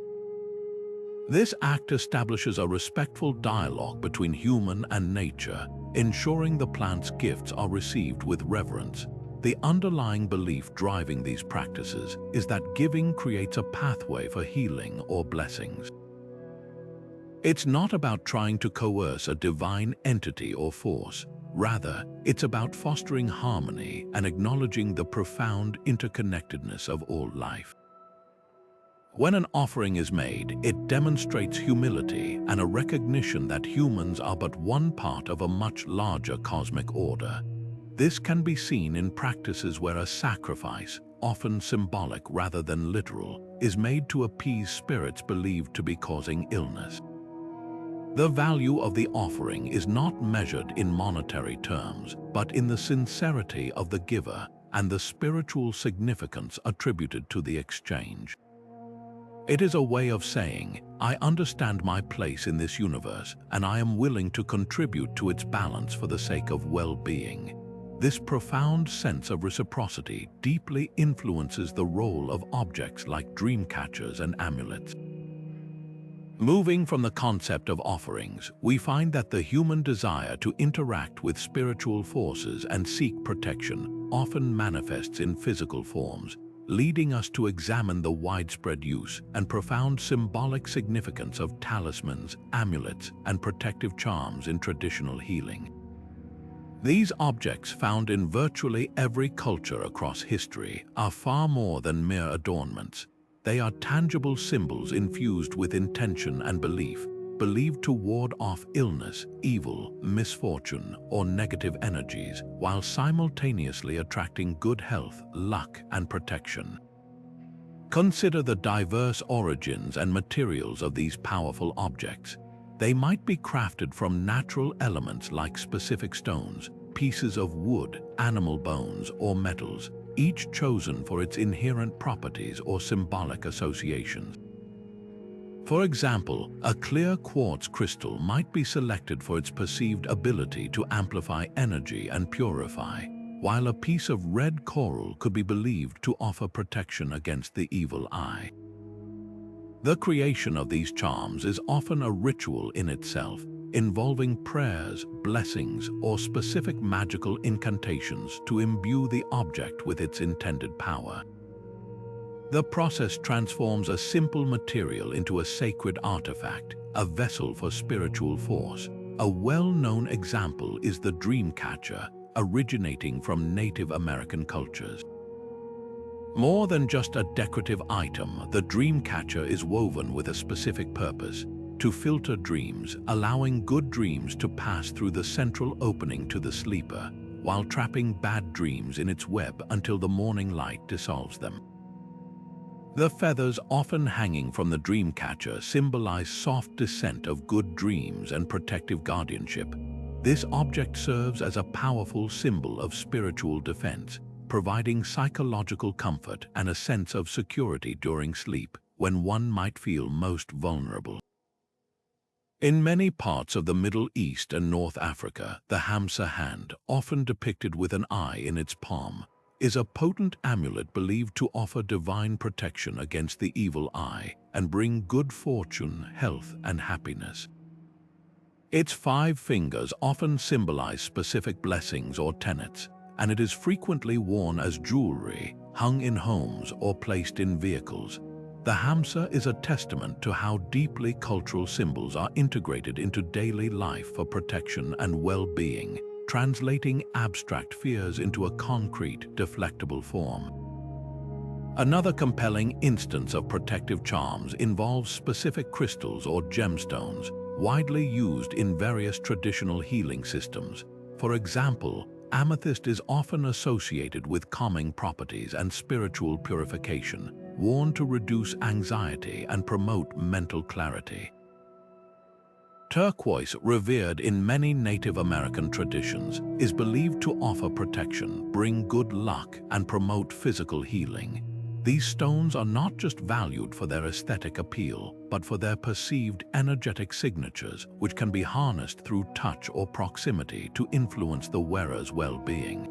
This act establishes a respectful dialogue between human and nature, ensuring the plant's gifts are received with reverence. The underlying belief driving these practices is that giving creates a pathway for healing or blessings. It's not about trying to coerce a divine entity or force. Rather, it's about fostering harmony and acknowledging the profound interconnectedness of all life. When an offering is made, it demonstrates humility and a recognition that humans are but one part of a much larger cosmic order. This can be seen in practices where a sacrifice, often symbolic rather than literal, is made to appease spirits believed to be causing illness. The value of the offering is not measured in monetary terms, but in the sincerity of the giver and the spiritual significance attributed to the exchange. It is a way of saying, I understand my place in this universe, and I am willing to contribute to its balance for the sake of well-being. This profound sense of reciprocity deeply influences the role of objects like dream catchers and amulets. Moving from the concept of offerings, we find that the human desire to interact with spiritual forces and seek protection often manifests in physical forms, leading us to examine the widespread use and profound symbolic significance of talismans, amulets, and protective charms in traditional healing. These objects, found in virtually every culture across history, are far more than mere adornments. They are tangible symbols infused with intention and belief, believed to ward off illness, evil, misfortune, or negative energies, while simultaneously attracting good health, luck, and protection. Consider the diverse origins and materials of these powerful objects. They might be crafted from natural elements like specific stones, pieces of wood, animal bones, or metals, each chosen for its inherent properties or symbolic associations. For example, a clear quartz crystal might be selected for its perceived ability to amplify energy and purify, while a piece of red coral could be believed to offer protection against the evil eye. The creation of these charms is often a ritual in itself, involving prayers, blessings, or specific magical incantations to imbue the object with its intended power. The process transforms a simple material into a sacred artifact, a vessel for spiritual force. A well-known example is the dream catcher, originating from Native American cultures. More than just a decorative item, the dream catcher is woven with a specific purpose: to filter dreams, allowing good dreams to pass through the central opening to the sleeper, while trapping bad dreams in its web until the morning light dissolves them. The feathers often hanging from the dream catcher symbolize soft descent of good dreams and protective guardianship. This object serves as a powerful symbol of spiritual defense, providing psychological comfort and a sense of security during sleep, when one might feel most vulnerable. In many parts of the Middle East and North Africa, the Hamsa hand, often depicted with an eye in its palm, is a potent amulet believed to offer divine protection against the evil eye and bring good fortune, health, and happiness. Its 5 fingers often symbolize specific blessings or tenets, and it is frequently worn as jewelry, hung in homes, or placed in vehicles. The Hamsa is a testament to how deeply cultural symbols are integrated into daily life for protection and well-being, translating abstract fears into a concrete, deflectable form. Another compelling instance of protective charms involves specific crystals or gemstones, widely used in various traditional healing systems. For example, amethyst is often associated with calming properties and spiritual purification, worn to reduce anxiety and promote mental clarity. Turquoise, revered in many Native American traditions, is believed to offer protection, bring good luck, and promote physical healing. These stones are not just valued for their aesthetic appeal, but for their perceived energetic signatures, which can be harnessed through touch or proximity to influence the wearer's well-being.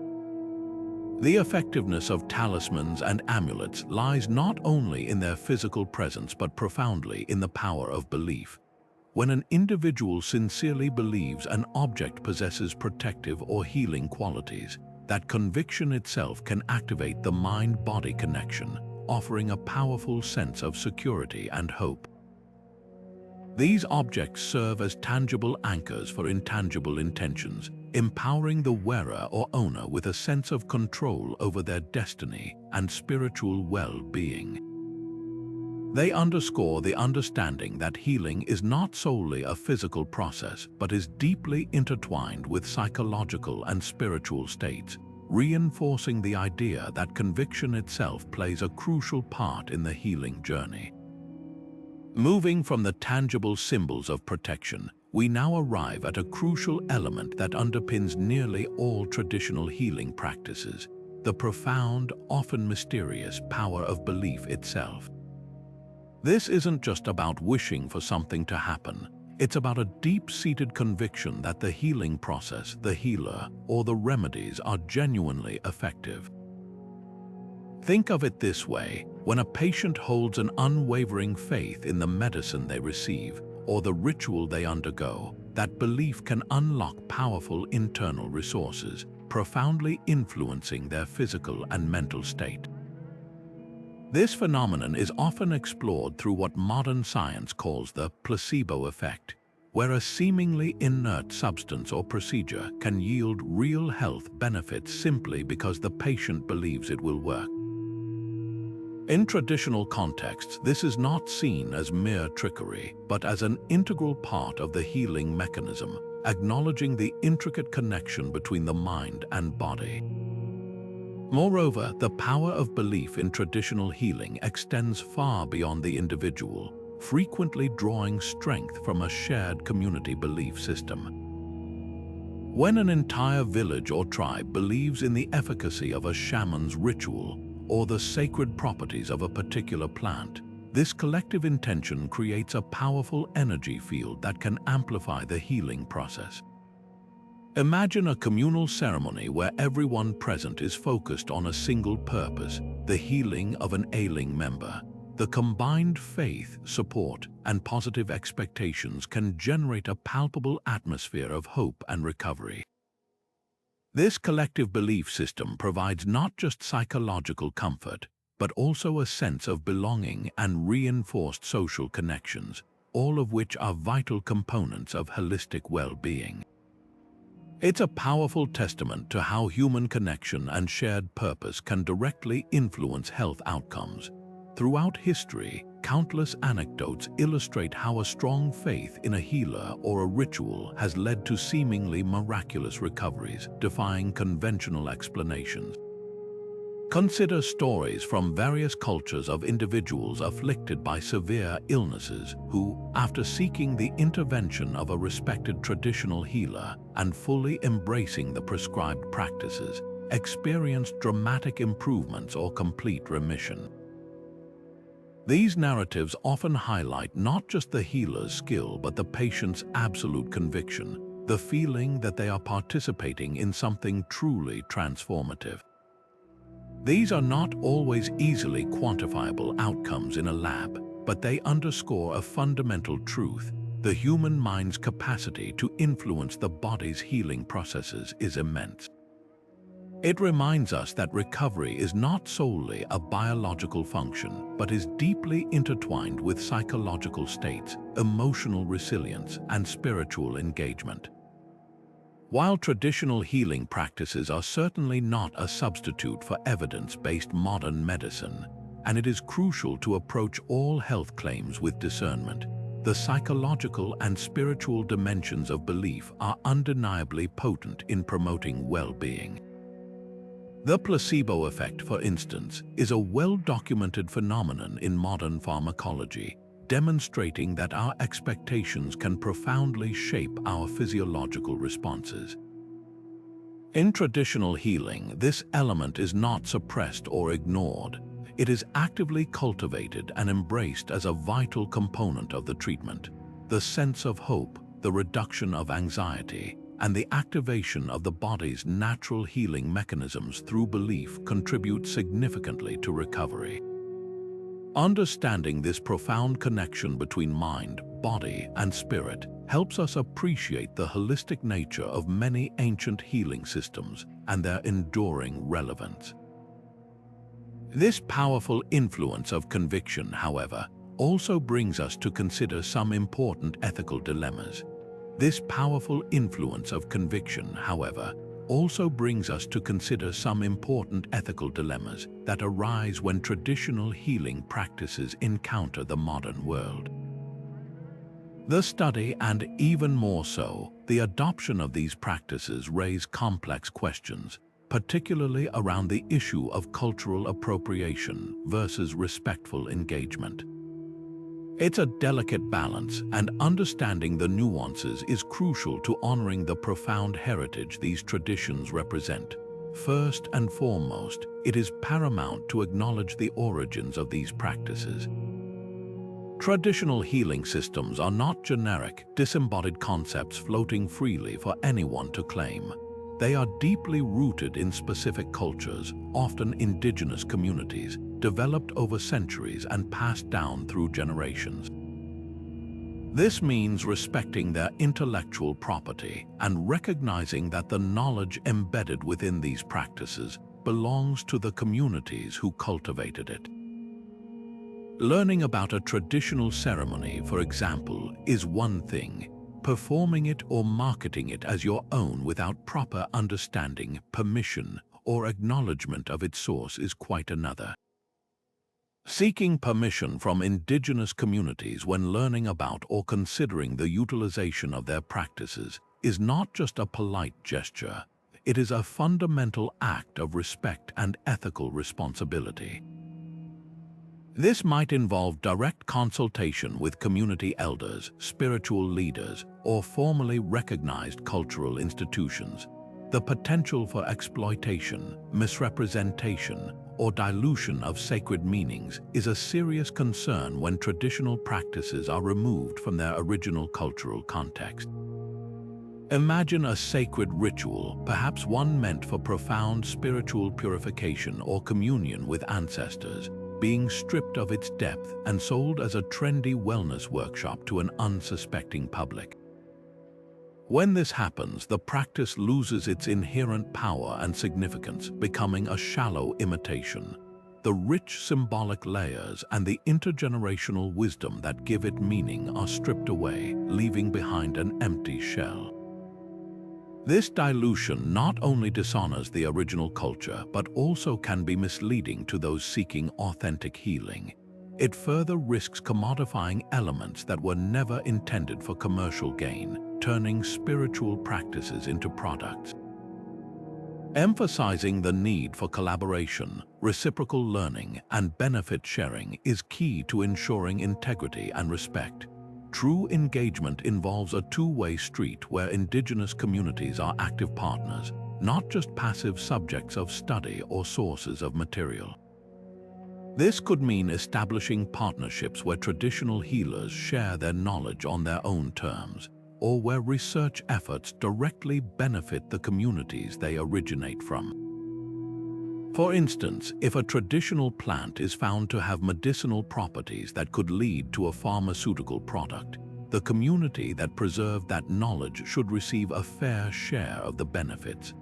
The effectiveness of talismans and amulets lies not only in their physical presence but profoundly in the power of belief. When an individual sincerely believes an object possesses protective or healing qualities, that conviction itself can activate the mind-body connection, offering a powerful sense of security and hope. These objects serve as tangible anchors for intangible intentions, empowering the wearer or owner with a sense of control over their destiny and spiritual well-being. They underscore the understanding that healing is not solely a physical process, but is deeply intertwined with psychological and spiritual states, reinforcing the idea that conviction itself plays a crucial part in the healing journey. Moving from the tangible symbols of protection, we now arrive at a crucial element that underpins nearly all traditional healing practices: the profound, often mysterious power of belief itself. This isn't just about wishing for something to happen. It's about a deep-seated conviction that the healing process, the healer, or the remedies are genuinely effective. Think of it this way: when a patient holds an unwavering faith in the medicine they receive or the ritual they undergo, that belief can unlock powerful internal resources, profoundly influencing their physical and mental state. This phenomenon is often explored through what modern science calls the placebo effect, where a seemingly inert substance or procedure can yield real health benefits simply because the patient believes it will work. In traditional contexts, this is not seen as mere trickery, but as an integral part of the healing mechanism, acknowledging the intricate connection between the mind and body. Moreover, the power of belief in traditional healing extends far beyond the individual, frequently drawing strength from a shared community belief system. When an entire village or tribe believes in the efficacy of a shaman's ritual or the sacred properties of a particular plant, This collective intention creates a powerful energy field that can amplify the healing process. Imagine a communal ceremony where everyone present is focused on a single purpose, the healing of an ailing member. The combined faith, support, and positive expectations can generate a palpable atmosphere of hope and recovery. This collective belief system provides not just psychological comfort, but also a sense of belonging and reinforced social connections, all of which are vital components of holistic well-being. It's a powerful testament to how human connection and shared purpose can directly influence health outcomes. Throughout history, countless anecdotes illustrate how a strong faith in a healer or a ritual has led to seemingly miraculous recoveries, defying conventional explanations. Consider stories from various cultures of individuals afflicted by severe illnesses who, after seeking the intervention of a respected traditional healer and fully embracing the prescribed practices, experienced dramatic improvements or complete remission. These narratives often highlight not just the healer's skill but the patient's absolute conviction, the feeling that they are participating in something truly transformative. These are not always easily quantifiable outcomes in a lab, but they underscore a fundamental truth: the human mind's capacity to influence the body's healing processes is immense. It reminds us that recovery is not solely a biological function, but is deeply intertwined with psychological states, emotional resilience, and spiritual engagement. While traditional healing practices are certainly not a substitute for evidence-based modern medicine, and it is crucial to approach all health claims with discernment, the psychological and spiritual dimensions of belief are undeniably potent in promoting well-being. The placebo effect, for instance, is a well-documented phenomenon in modern pharmacology, demonstrating that our expectations can profoundly shape our physiological responses. In traditional healing, this element is not suppressed or ignored. It is actively cultivated and embraced as a vital component of the treatment. The sense of hope, the reduction of anxiety, and the activation of the body's natural healing mechanisms through belief contribute significantly to recovery. Understanding this profound connection between mind, body, and spirit helps us appreciate the holistic nature of many ancient healing systems and their enduring relevance. This powerful influence of conviction, however, also brings us to consider some important ethical dilemmas. This powerful influence of conviction, however, also brings us to consider some important ethical dilemmas that arise when traditional healing practices encounter the modern world. The study, and even more so, the adoption of these practices raise complex questions, particularly around the issue of cultural appropriation versus respectful engagement. It's a delicate balance, and understanding the nuances is crucial to honoring the profound heritage these traditions represent. First and foremost, it is paramount to acknowledge the origins of these practices. Traditional healing systems are not generic, disembodied concepts floating freely for anyone to claim. They are deeply rooted in specific cultures, often indigenous communities, developed over centuries and passed down through generations. This means respecting their intellectual property and recognizing that the knowledge embedded within these practices belongs to the communities who cultivated it. Learning about a traditional ceremony, for example, is one thing. Performing it or marketing it as your own without proper understanding, permission, or acknowledgement of its source is quite another. Seeking permission from indigenous communities when learning about or considering the utilization of their practices is not just a polite gesture. It is a fundamental act of respect and ethical responsibility. This might involve direct consultation with community elders, spiritual leaders, or formally recognized cultural institutions. The potential for exploitation, misrepresentation, or dilution of sacred meanings is a serious concern when traditional practices are removed from their original cultural context. Imagine a sacred ritual, perhaps one meant for profound spiritual purification or communion with ancestors, being stripped of its depth and sold as a trendy wellness workshop to an unsuspecting public. When this happens, the practice loses its inherent power and significance, becoming a shallow imitation. The rich symbolic layers and the intergenerational wisdom that give it meaning are stripped away, leaving behind an empty shell. This dilution not only dishonors the original culture, but also can be misleading to those seeking authentic healing. It further risks commodifying elements that were never intended for commercial gain, turning spiritual practices into products. Emphasizing the need for collaboration, reciprocal learning, and benefit sharing is key to ensuring integrity and respect. True engagement involves a two-way street where Indigenous communities are active partners, not just passive subjects of study or sources of material. This could mean establishing partnerships where traditional healers share their knowledge on their own terms, or where research efforts directly benefit the communities they originate from. For instance, if a traditional plant is found to have medicinal properties that could lead to a pharmaceutical product, the community that preserved that knowledge should receive a fair share of the benefits.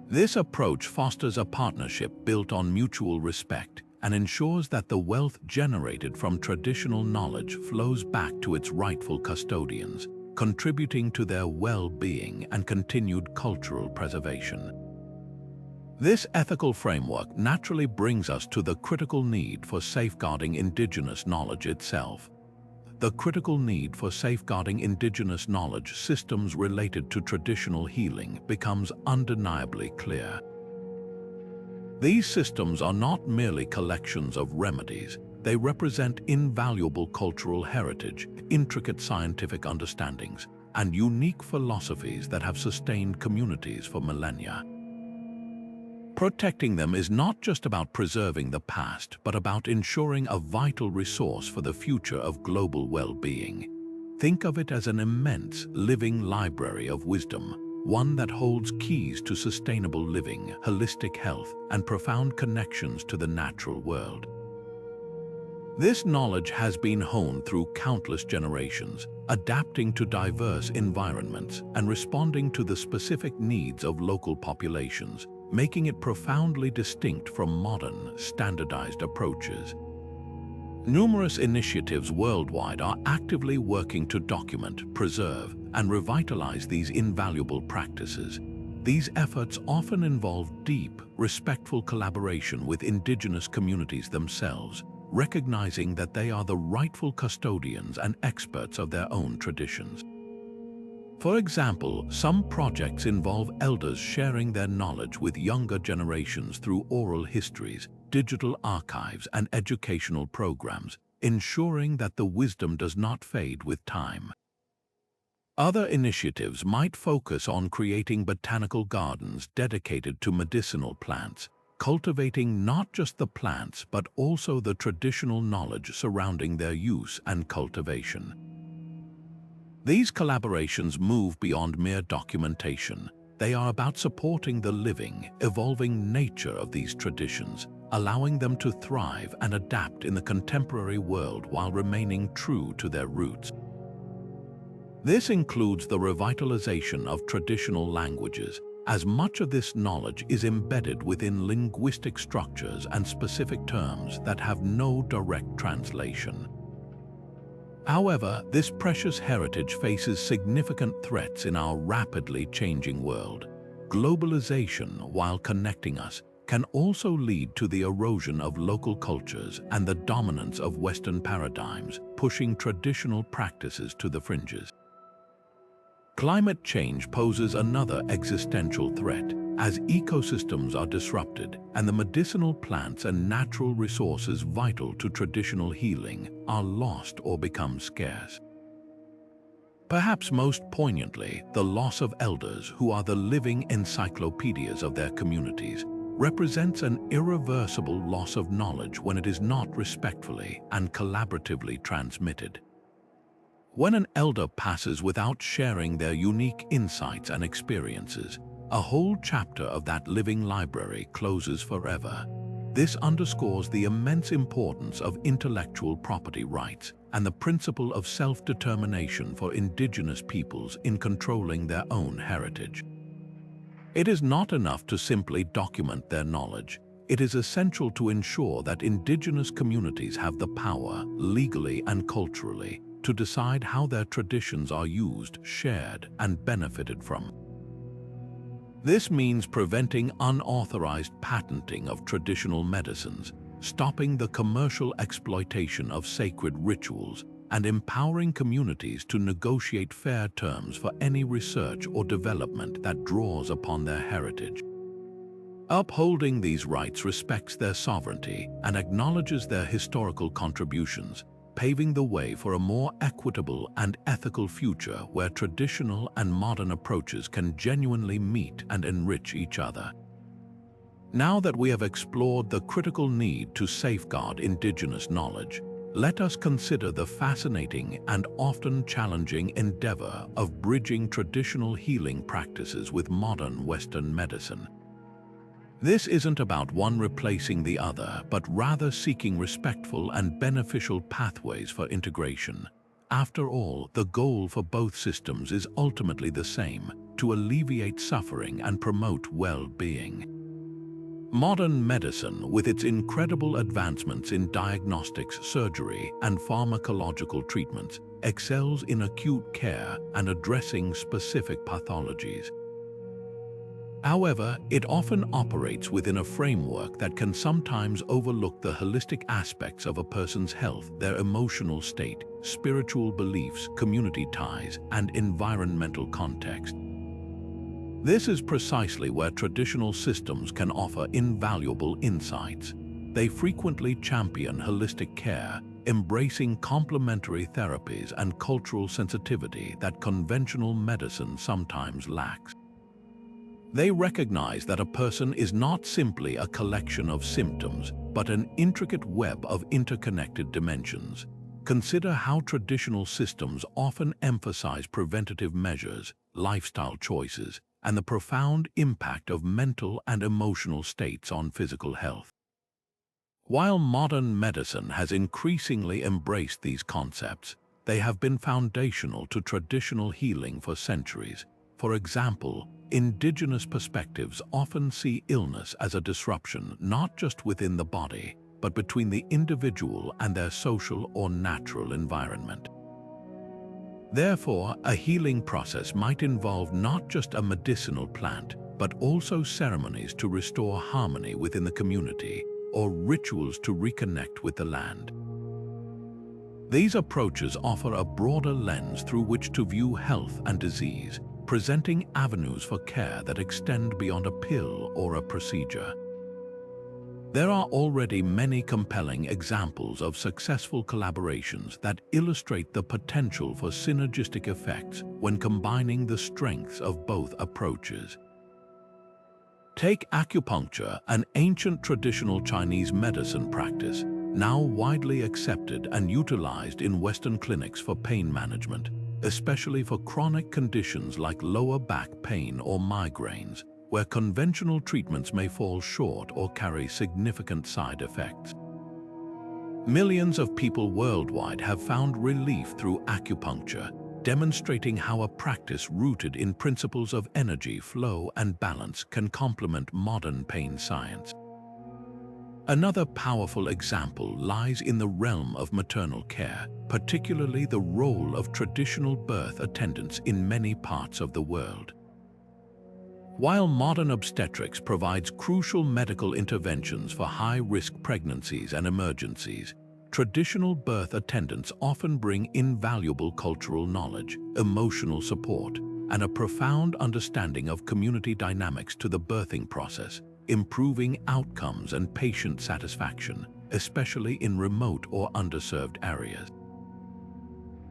This approach fosters a partnership built on mutual respect and ensures that the wealth generated from traditional knowledge flows back to its rightful custodians, contributing to their well-being and continued cultural preservation. This ethical framework naturally brings us to the critical need for safeguarding Indigenous knowledge itself. The critical need for safeguarding Indigenous knowledge systems related to traditional healing becomes undeniably clear. These systems are not merely collections of remedies. They represent invaluable cultural heritage, intricate scientific understandings, and unique philosophies that have sustained communities for millennia. Protecting them is not just about preserving the past, but about ensuring a vital resource for the future of global well-being. Think of it as an immense, living library of wisdom, one that holds keys to sustainable living, holistic health, and profound connections to the natural world. This knowledge has been honed through countless generations, adapting to diverse environments and responding to the specific needs of local populations, making it profoundly distinct from modern, standardized approaches. Numerous initiatives worldwide are actively working to document, preserve, and revitalize these invaluable practices. These efforts often involve deep, respectful collaboration with Indigenous communities themselves, recognizing that they are the rightful custodians and experts of their own traditions. For example, some projects involve elders sharing their knowledge with younger generations through oral histories, digital archives, and educational programs, ensuring that the wisdom does not fade with time. Other initiatives might focus on creating botanical gardens dedicated to medicinal plants, cultivating not just the plants but also the traditional knowledge surrounding their use and cultivation. These collaborations move beyond mere documentation. They are about supporting the living, evolving nature of these traditions, allowing them to thrive and adapt in the contemporary world while remaining true to their roots. This includes the revitalization of traditional languages, as much of this knowledge is embedded within linguistic structures and specific terms that have no direct translation. However, this precious heritage faces significant threats in our rapidly changing world. Globalization, while connecting us, can also lead to the erosion of local cultures and the dominance of Western paradigms, pushing traditional practices to the fringes. Climate change poses another existential threat, as ecosystems are disrupted and the medicinal plants and natural resources vital to traditional healing are lost or become scarce. Perhaps most poignantly, the loss of elders who are the living encyclopedias of their communities. represents an irreversible loss of knowledge when it is not respectfully and collaboratively transmitted. When an elder passes without sharing their unique insights and experiences, a whole chapter of that living library closes forever. This underscores the immense importance of intellectual property rights and the principle of self-determination for Indigenous peoples in controlling their own heritage. It is not enough to simply document their knowledge. It is essential to ensure that Indigenous communities have the power, legally and culturally, to decide how their traditions are used, shared, and benefited from. This means preventing unauthorized patenting of traditional medicines, stopping the commercial exploitation of sacred rituals, and empowering communities to negotiate fair terms for any research or development that draws upon their heritage. Upholding these rights respects their sovereignty and acknowledges their historical contributions, paving the way for a more equitable and ethical future where traditional and modern approaches can genuinely meet and enrich each other. Now that we have explored the critical need to safeguard Indigenous knowledge, let us consider the fascinating and often challenging endeavor of bridging traditional healing practices with modern Western medicine. This isn't about one replacing the other, but rather seeking respectful and beneficial pathways for integration. After all, the goal for both systems is ultimately the same: to alleviate suffering and promote well-being. Modern medicine, with its incredible advancements in diagnostics, surgery, and pharmacological treatments, excels in acute care and addressing specific pathologies. However, it often operates within a framework that can sometimes overlook the holistic aspects of a person's health, their emotional state, spiritual beliefs, community ties, and environmental context. This is precisely where traditional systems can offer invaluable insights. They frequently champion holistic care, embracing complementary therapies and cultural sensitivity that conventional medicine sometimes lacks. They recognize that a person is not simply a collection of symptoms, but an intricate web of interconnected dimensions. Consider how traditional systems often emphasize preventative measures, lifestyle choices, and the profound impact of mental and emotional states on physical health. While modern medicine has increasingly embraced these concepts, they have been foundational to traditional healing for centuries. For example, Indigenous perspectives often see illness as a disruption not just within the body, but between the individual and their social or natural environment. Therefore, a healing process might involve not just a medicinal plant, but also ceremonies to restore harmony within the community, or rituals to reconnect with the land. These approaches offer a broader lens through which to view health and disease, presenting avenues for care that extend beyond a pill or a procedure. There are already many compelling examples of successful collaborations that illustrate the potential for synergistic effects when combining the strengths of both approaches. Take acupuncture, an ancient traditional Chinese medicine practice, now widely accepted and utilized in Western clinics for pain management, especially for chronic conditions like lower back pain or migraines, where conventional treatments may fall short or carry significant side effects. Millions of people worldwide have found relief through acupuncture, demonstrating how a practice rooted in principles of energy, flow, and balance can complement modern pain science. Another powerful example lies in the realm of maternal care, particularly the role of traditional birth attendants in many parts of the world. While modern obstetrics provides crucial medical interventions for high-risk pregnancies and emergencies, traditional birth attendants often bring invaluable cultural knowledge, emotional support, and a profound understanding of community dynamics to the birthing process, improving outcomes and patient satisfaction, especially in remote or underserved areas.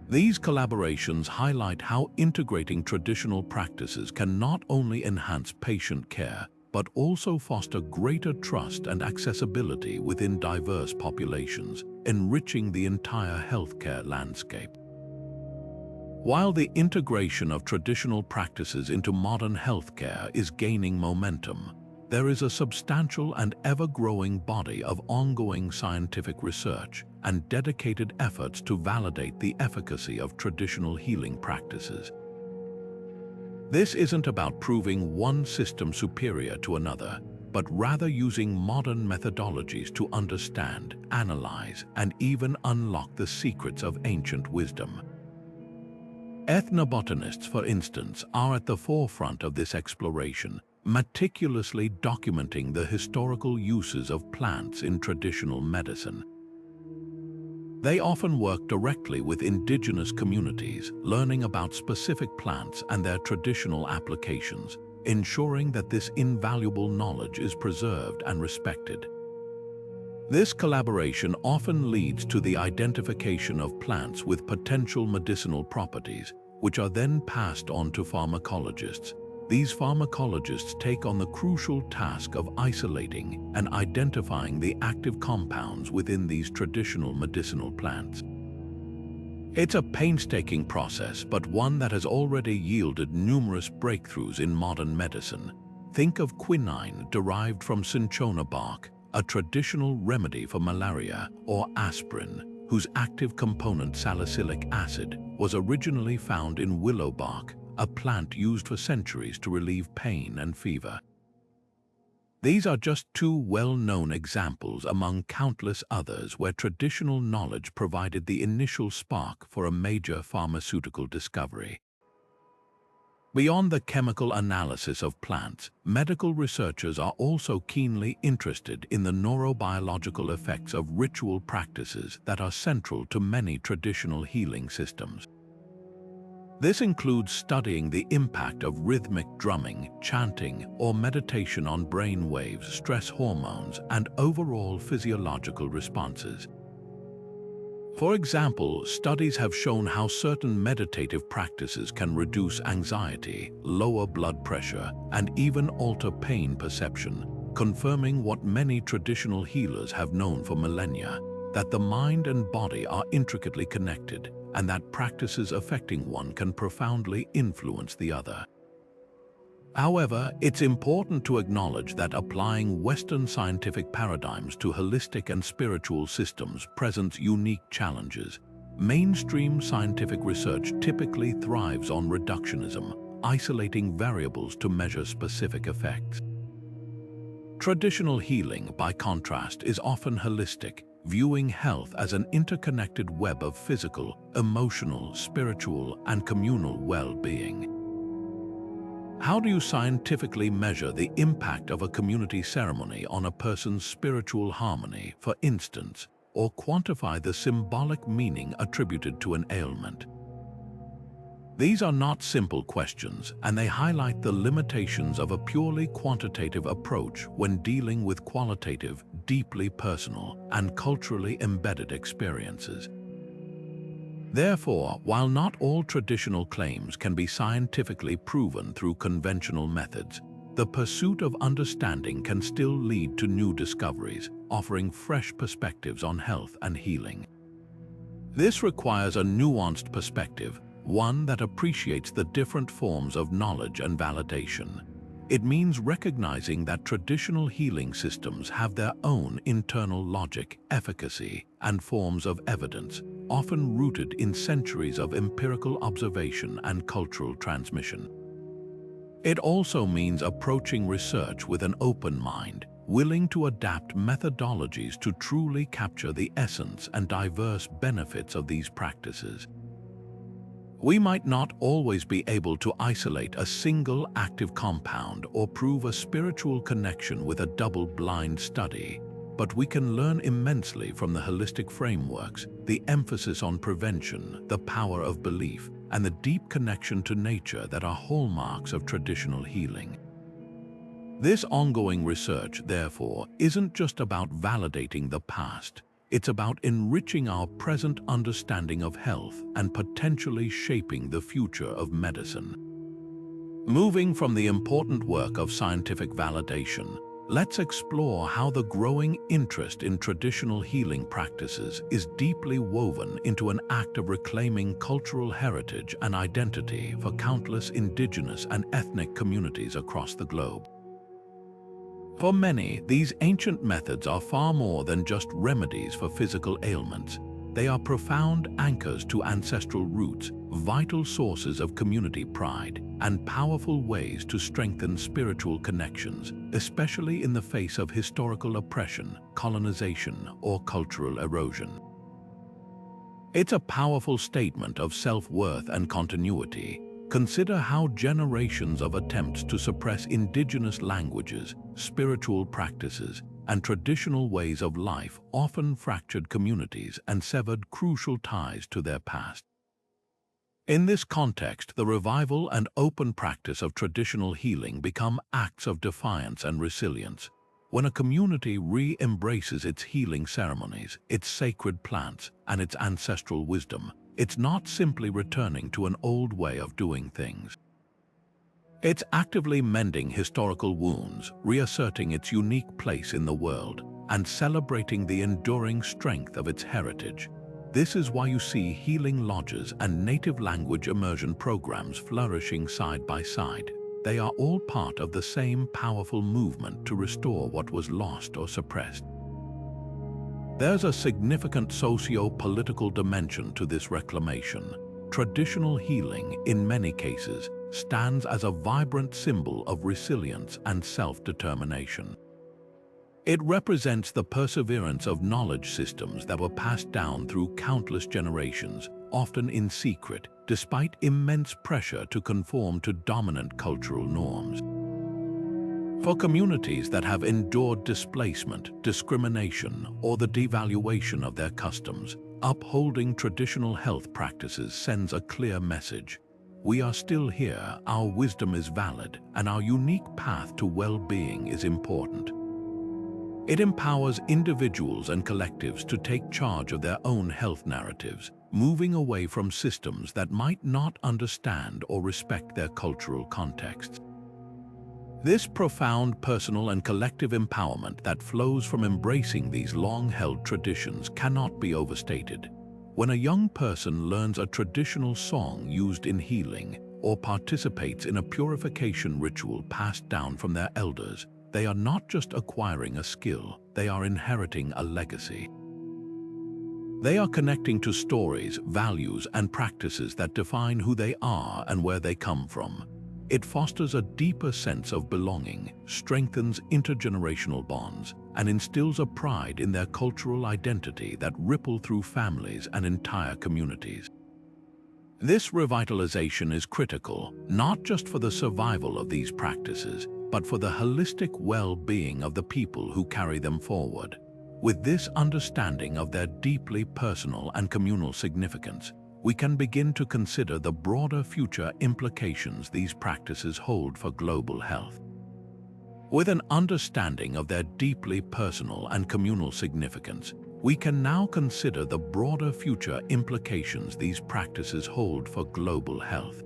These collaborations highlight how integrating traditional practices can not only enhance patient care, but also foster greater trust and accessibility within diverse populations, enriching the entire healthcare landscape. While the integration of traditional practices into modern healthcare is gaining momentum, there is a substantial and ever-growing body of ongoing scientific research and dedicated efforts to validate the efficacy of traditional healing practices. This isn't about proving one system superior to another, but rather using modern methodologies to understand, analyze, and even unlock the secrets of ancient wisdom. Ethnobotanists, for instance, are at the forefront of this exploration, meticulously documenting the historical uses of plants in traditional medicine. They often work directly with indigenous communities, learning about specific plants and their traditional applications, ensuring that this invaluable knowledge is preserved and respected. This collaboration often leads to the identification of plants with potential medicinal properties, which are then passed on to pharmacologists. These pharmacologists take on the crucial task of isolating and identifying the active compounds within these traditional medicinal plants. It's a painstaking process, but one that has already yielded numerous breakthroughs in modern medicine. Think of quinine derived from cinchona bark, a traditional remedy for malaria, or aspirin, whose active component salicylic acid was originally found in willow bark, a plant used for centuries to relieve pain and fever. These are just two well-known examples among countless others where traditional knowledge provided the initial spark for a major pharmaceutical discovery. Beyond the chemical analysis of plants, medical researchers are also keenly interested in the neurobiological effects of ritual practices that are central to many traditional healing systems. This includes studying the impact of rhythmic drumming, chanting, or meditation on brain waves, stress hormones, and overall physiological responses. For example, studies have shown how certain meditative practices can reduce anxiety, lower blood pressure, and even alter pain perception, confirming what many traditional healers have known for millennia, that the mind and body are intricately connected, and that practices affecting one can profoundly influence the other. However, it's important to acknowledge that applying Western scientific paradigms to holistic and spiritual systems presents unique challenges. Mainstream scientific research typically thrives on reductionism, isolating variables to measure specific effects. Traditional healing, by contrast, is often holistic, viewing health as an interconnected web of physical, emotional, spiritual, and communal well-being. How do you scientifically measure the impact of a community ceremony on a person's spiritual harmony, for instance, or quantify the symbolic meaning attributed to an ailment? These are not simple questions, and they highlight the limitations of a purely quantitative approach when dealing with qualitative, deeply personal, and culturally embedded experiences. Therefore, while not all traditional claims can be scientifically proven through conventional methods, the pursuit of understanding can still lead to new discoveries, offering fresh perspectives on health and healing. This requires a nuanced perspective, one that appreciates the different forms of knowledge and validation. It means recognizing that traditional healing systems have their own internal logic, efficacy, and forms of evidence, often rooted in centuries of empirical observation and cultural transmission. It also means approaching research with an open mind, willing to adapt methodologies to truly capture the essence and diverse benefits of these practices. We might not always be able to isolate a single active compound or prove a spiritual connection with a double-blind study, but we can learn immensely from the holistic frameworks, the emphasis on prevention, the power of belief, and the deep connection to nature that are hallmarks of traditional healing. This ongoing research, therefore, isn't just about validating the past. It's about enriching our present understanding of health and potentially shaping the future of medicine. Moving from the important work of scientific validation, let's explore how the growing interest in traditional healing practices is deeply woven into an act of reclaiming cultural heritage and identity for countless indigenous and ethnic communities across the globe. For many, these ancient methods are far more than just remedies for physical ailments. They are profound anchors to ancestral roots, vital sources of community pride, and powerful ways to strengthen spiritual connections, especially in the face of historical oppression, colonization, or cultural erosion. It's a powerful statement of self-worth and continuity. Consider how generations of attempts to suppress indigenous languages, spiritual practices, and traditional ways of life often fractured communities and severed crucial ties to their past. In this context, the revival and open practice of traditional healing become acts of defiance and resilience. When a community re-embraces its healing ceremonies, its sacred plants, and its ancestral wisdom, it's not simply returning to an old way of doing things. It's actively mending historical wounds, reasserting its unique place in the world, and celebrating the enduring strength of its heritage. This is why you see healing lodges and native language immersion programs flourishing side by side. They are all part of the same powerful movement to restore what was lost or suppressed. There's a significant socio-political dimension to this reclamation. Traditional healing, in many cases, stands as a vibrant symbol of resilience and self-determination. It represents the perseverance of knowledge systems that were passed down through countless generations, often in secret, despite immense pressure to conform to dominant cultural norms. For communities that have endured displacement, discrimination, or the devaluation of their customs, upholding traditional health practices sends a clear message. We are still here, our wisdom is valid, and our unique path to well-being is important. It empowers individuals and collectives to take charge of their own health narratives, moving away from systems that might not understand or respect their cultural contexts. This profound personal and collective empowerment that flows from embracing these long-held traditions cannot be overstated. When a young person learns a traditional song used in healing or participates in a purification ritual passed down from their elders, they are not just acquiring a skill, they are inheriting a legacy. They are connecting to stories, values, and practices that define who they are and where they come from. It fosters a deeper sense of belonging, strengthens intergenerational bonds, and instills a pride in their cultural identity that ripple through families and entire communities. This revitalization is critical, not just for the survival of these practices, but for the holistic well-being of the people who carry them forward. With this understanding of their deeply personal and communal significance, we can begin to consider the broader future implications these practices hold for global health. With an understanding of their deeply personal and communal significance, we can now consider the broader future implications these practices hold for global health.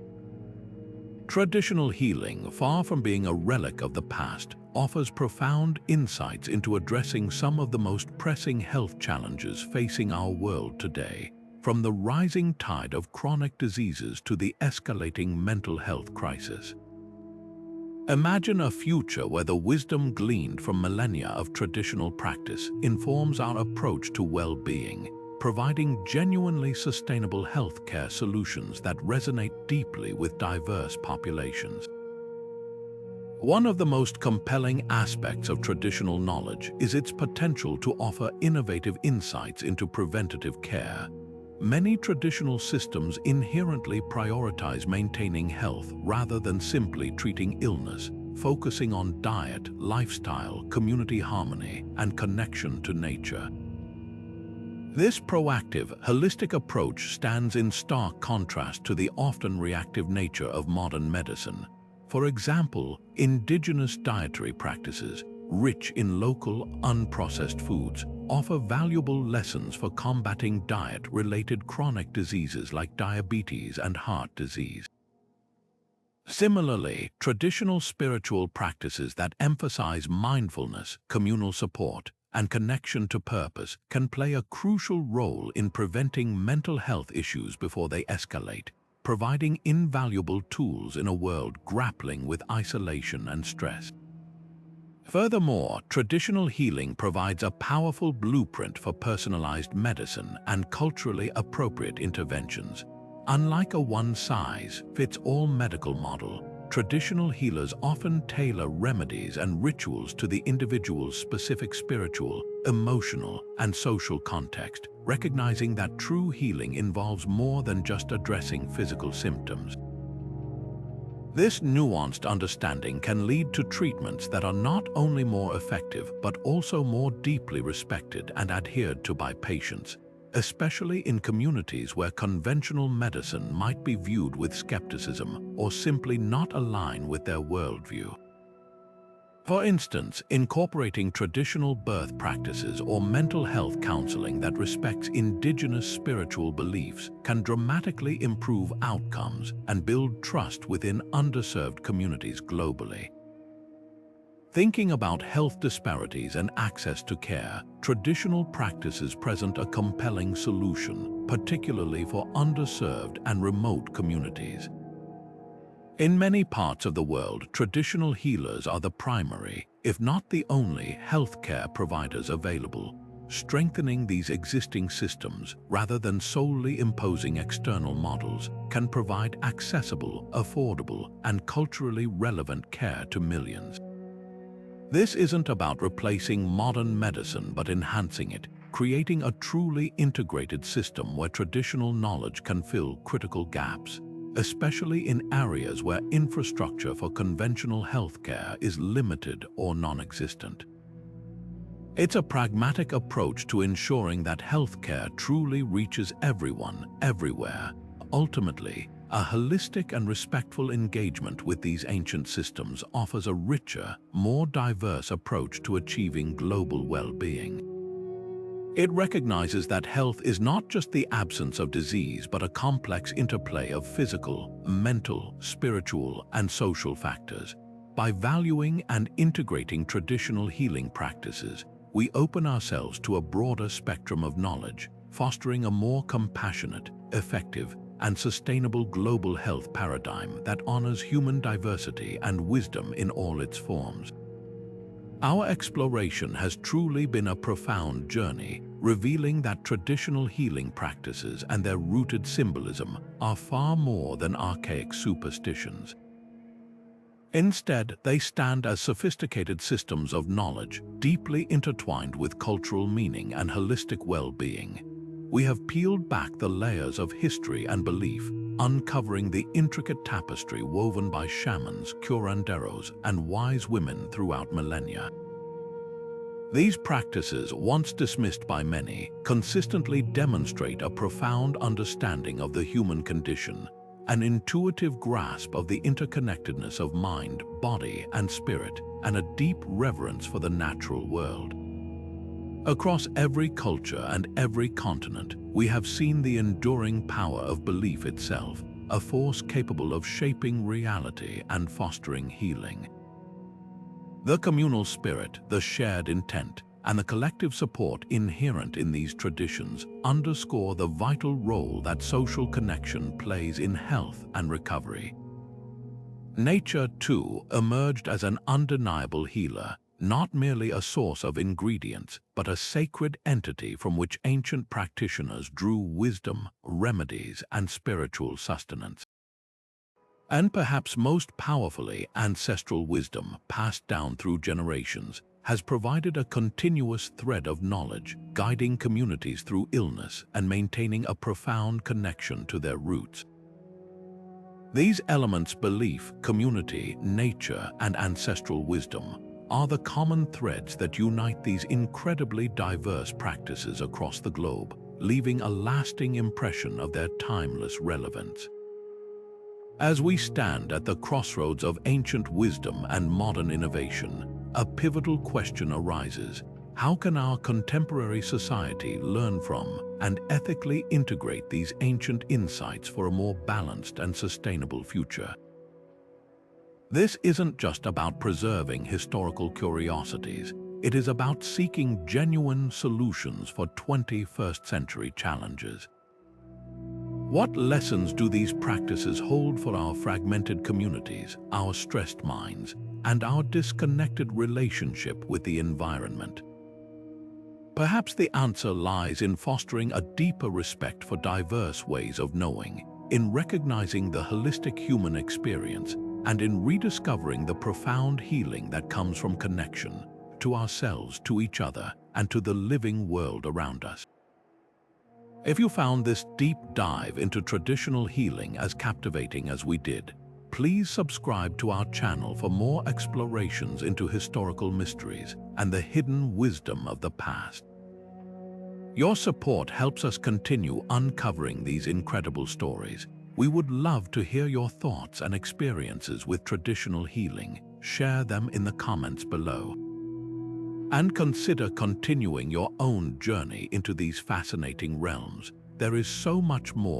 Traditional healing, far from being a relic of the past, offers profound insights into addressing some of the most pressing health challenges facing our world today. From the rising tide of chronic diseases to the escalating mental health crisis. Imagine a future where the wisdom gleaned from millennia of traditional practice informs our approach to well-being, providing genuinely sustainable healthcare solutions that resonate deeply with diverse populations. One of the most compelling aspects of traditional knowledge is its potential to offer innovative insights into preventative care. Many traditional systems inherently prioritize maintaining health rather than simply treating illness, focusing on diet, lifestyle, community harmony, and connection to nature. This proactive, holistic approach stands in stark contrast to the often reactive nature of modern medicine. For example, indigenous dietary practices, rich in local, unprocessed foods, offer valuable lessons for combating diet-related chronic diseases like diabetes and heart disease. Similarly, traditional spiritual practices that emphasize mindfulness, communal support, and connection to purpose can play a crucial role in preventing mental health issues before they escalate, providing invaluable tools in a world grappling with isolation and stress. Furthermore, traditional healing provides a powerful blueprint for personalized medicine and culturally appropriate interventions. Unlike a one-size-fits-all medical model, traditional healers often tailor remedies and rituals to the individual's specific spiritual, emotional, and social context, recognizing that true healing involves more than just addressing physical symptoms. This nuanced understanding can lead to treatments that are not only more effective but also more deeply respected and adhered to by patients, especially in communities where conventional medicine might be viewed with skepticism or simply not align with their worldview. For instance, incorporating traditional birth practices or mental health counseling that respects indigenous spiritual beliefs can dramatically improve outcomes and build trust within underserved communities globally. Thinking about health disparities and access to care, traditional practices present a compelling solution, particularly for underserved and remote communities. In many parts of the world, traditional healers are the primary, if not the only, healthcare providers available. Strengthening these existing systems, rather than solely imposing external models, can provide accessible, affordable, and culturally relevant care to millions. This isn't about replacing modern medicine but enhancing it, creating a truly integrated system where traditional knowledge can fill critical gaps, especially in areas where infrastructure for conventional healthcare is limited or non-existent. It's a pragmatic approach to ensuring that healthcare truly reaches everyone, everywhere. Ultimately, a holistic and respectful engagement with these ancient systems offers a richer, more diverse approach to achieving global well-being. It recognizes that health is not just the absence of disease but a complex interplay of physical, mental, spiritual, and social factors. By valuing and integrating traditional healing practices, we open ourselves to a broader spectrum of knowledge, fostering a more compassionate, effective, and sustainable global health paradigm that honors human diversity and wisdom in all its forms. Our exploration has truly been a profound journey, revealing that traditional healing practices and their rooted symbolism are far more than archaic superstitions. Instead, they stand as sophisticated systems of knowledge, deeply intertwined with cultural meaning and holistic well-being. We have peeled back the layers of history and belief, uncovering the intricate tapestry woven by shamans, curanderos, and wise women throughout millennia. These practices, once dismissed by many, consistently demonstrate a profound understanding of the human condition, an intuitive grasp of the interconnectedness of mind, body, and spirit, and a deep reverence for the natural world. Across every culture and every continent, we have seen the enduring power of belief itself, a force capable of shaping reality and fostering healing. The communal spirit, the shared intent, and the collective support inherent in these traditions underscore the vital role that social connection plays in health and recovery. Nature, too, emerged as an undeniable healer, not merely a source of ingredients, but a sacred entity from which ancient practitioners drew wisdom, remedies, and spiritual sustenance. And perhaps most powerfully, ancestral wisdom, passed down through generations, has provided a continuous thread of knowledge, guiding communities through illness and maintaining a profound connection to their roots. These elements, belief, community, nature, and ancestral wisdom, are the common threads that unite these incredibly diverse practices across the globe, leaving a lasting impression of their timeless relevance. As we stand at the crossroads of ancient wisdom and modern innovation, a pivotal question arises: how can our contemporary society learn from and ethically integrate these ancient insights for a more balanced and sustainable future? This isn't just about preserving historical curiosities. It is about seeking genuine solutions for 21st century challenges. What lessons do these practices hold for our fragmented communities, our stressed minds, and our disconnected relationship with the environment? Perhaps the answer lies in fostering a deeper respect for diverse ways of knowing, in recognizing the holistic human experience, and in rediscovering the profound healing that comes from connection to ourselves, to each other, and to the living world around us. If you found this deep dive into traditional healing as captivating as we did, please subscribe to our channel for more explorations into historical mysteries and the hidden wisdom of the past. Your support helps us continue uncovering these incredible stories. We would love to hear your thoughts and experiences with traditional healing. Share them in the comments below. And consider continuing your own journey into these fascinating realms. There is so much more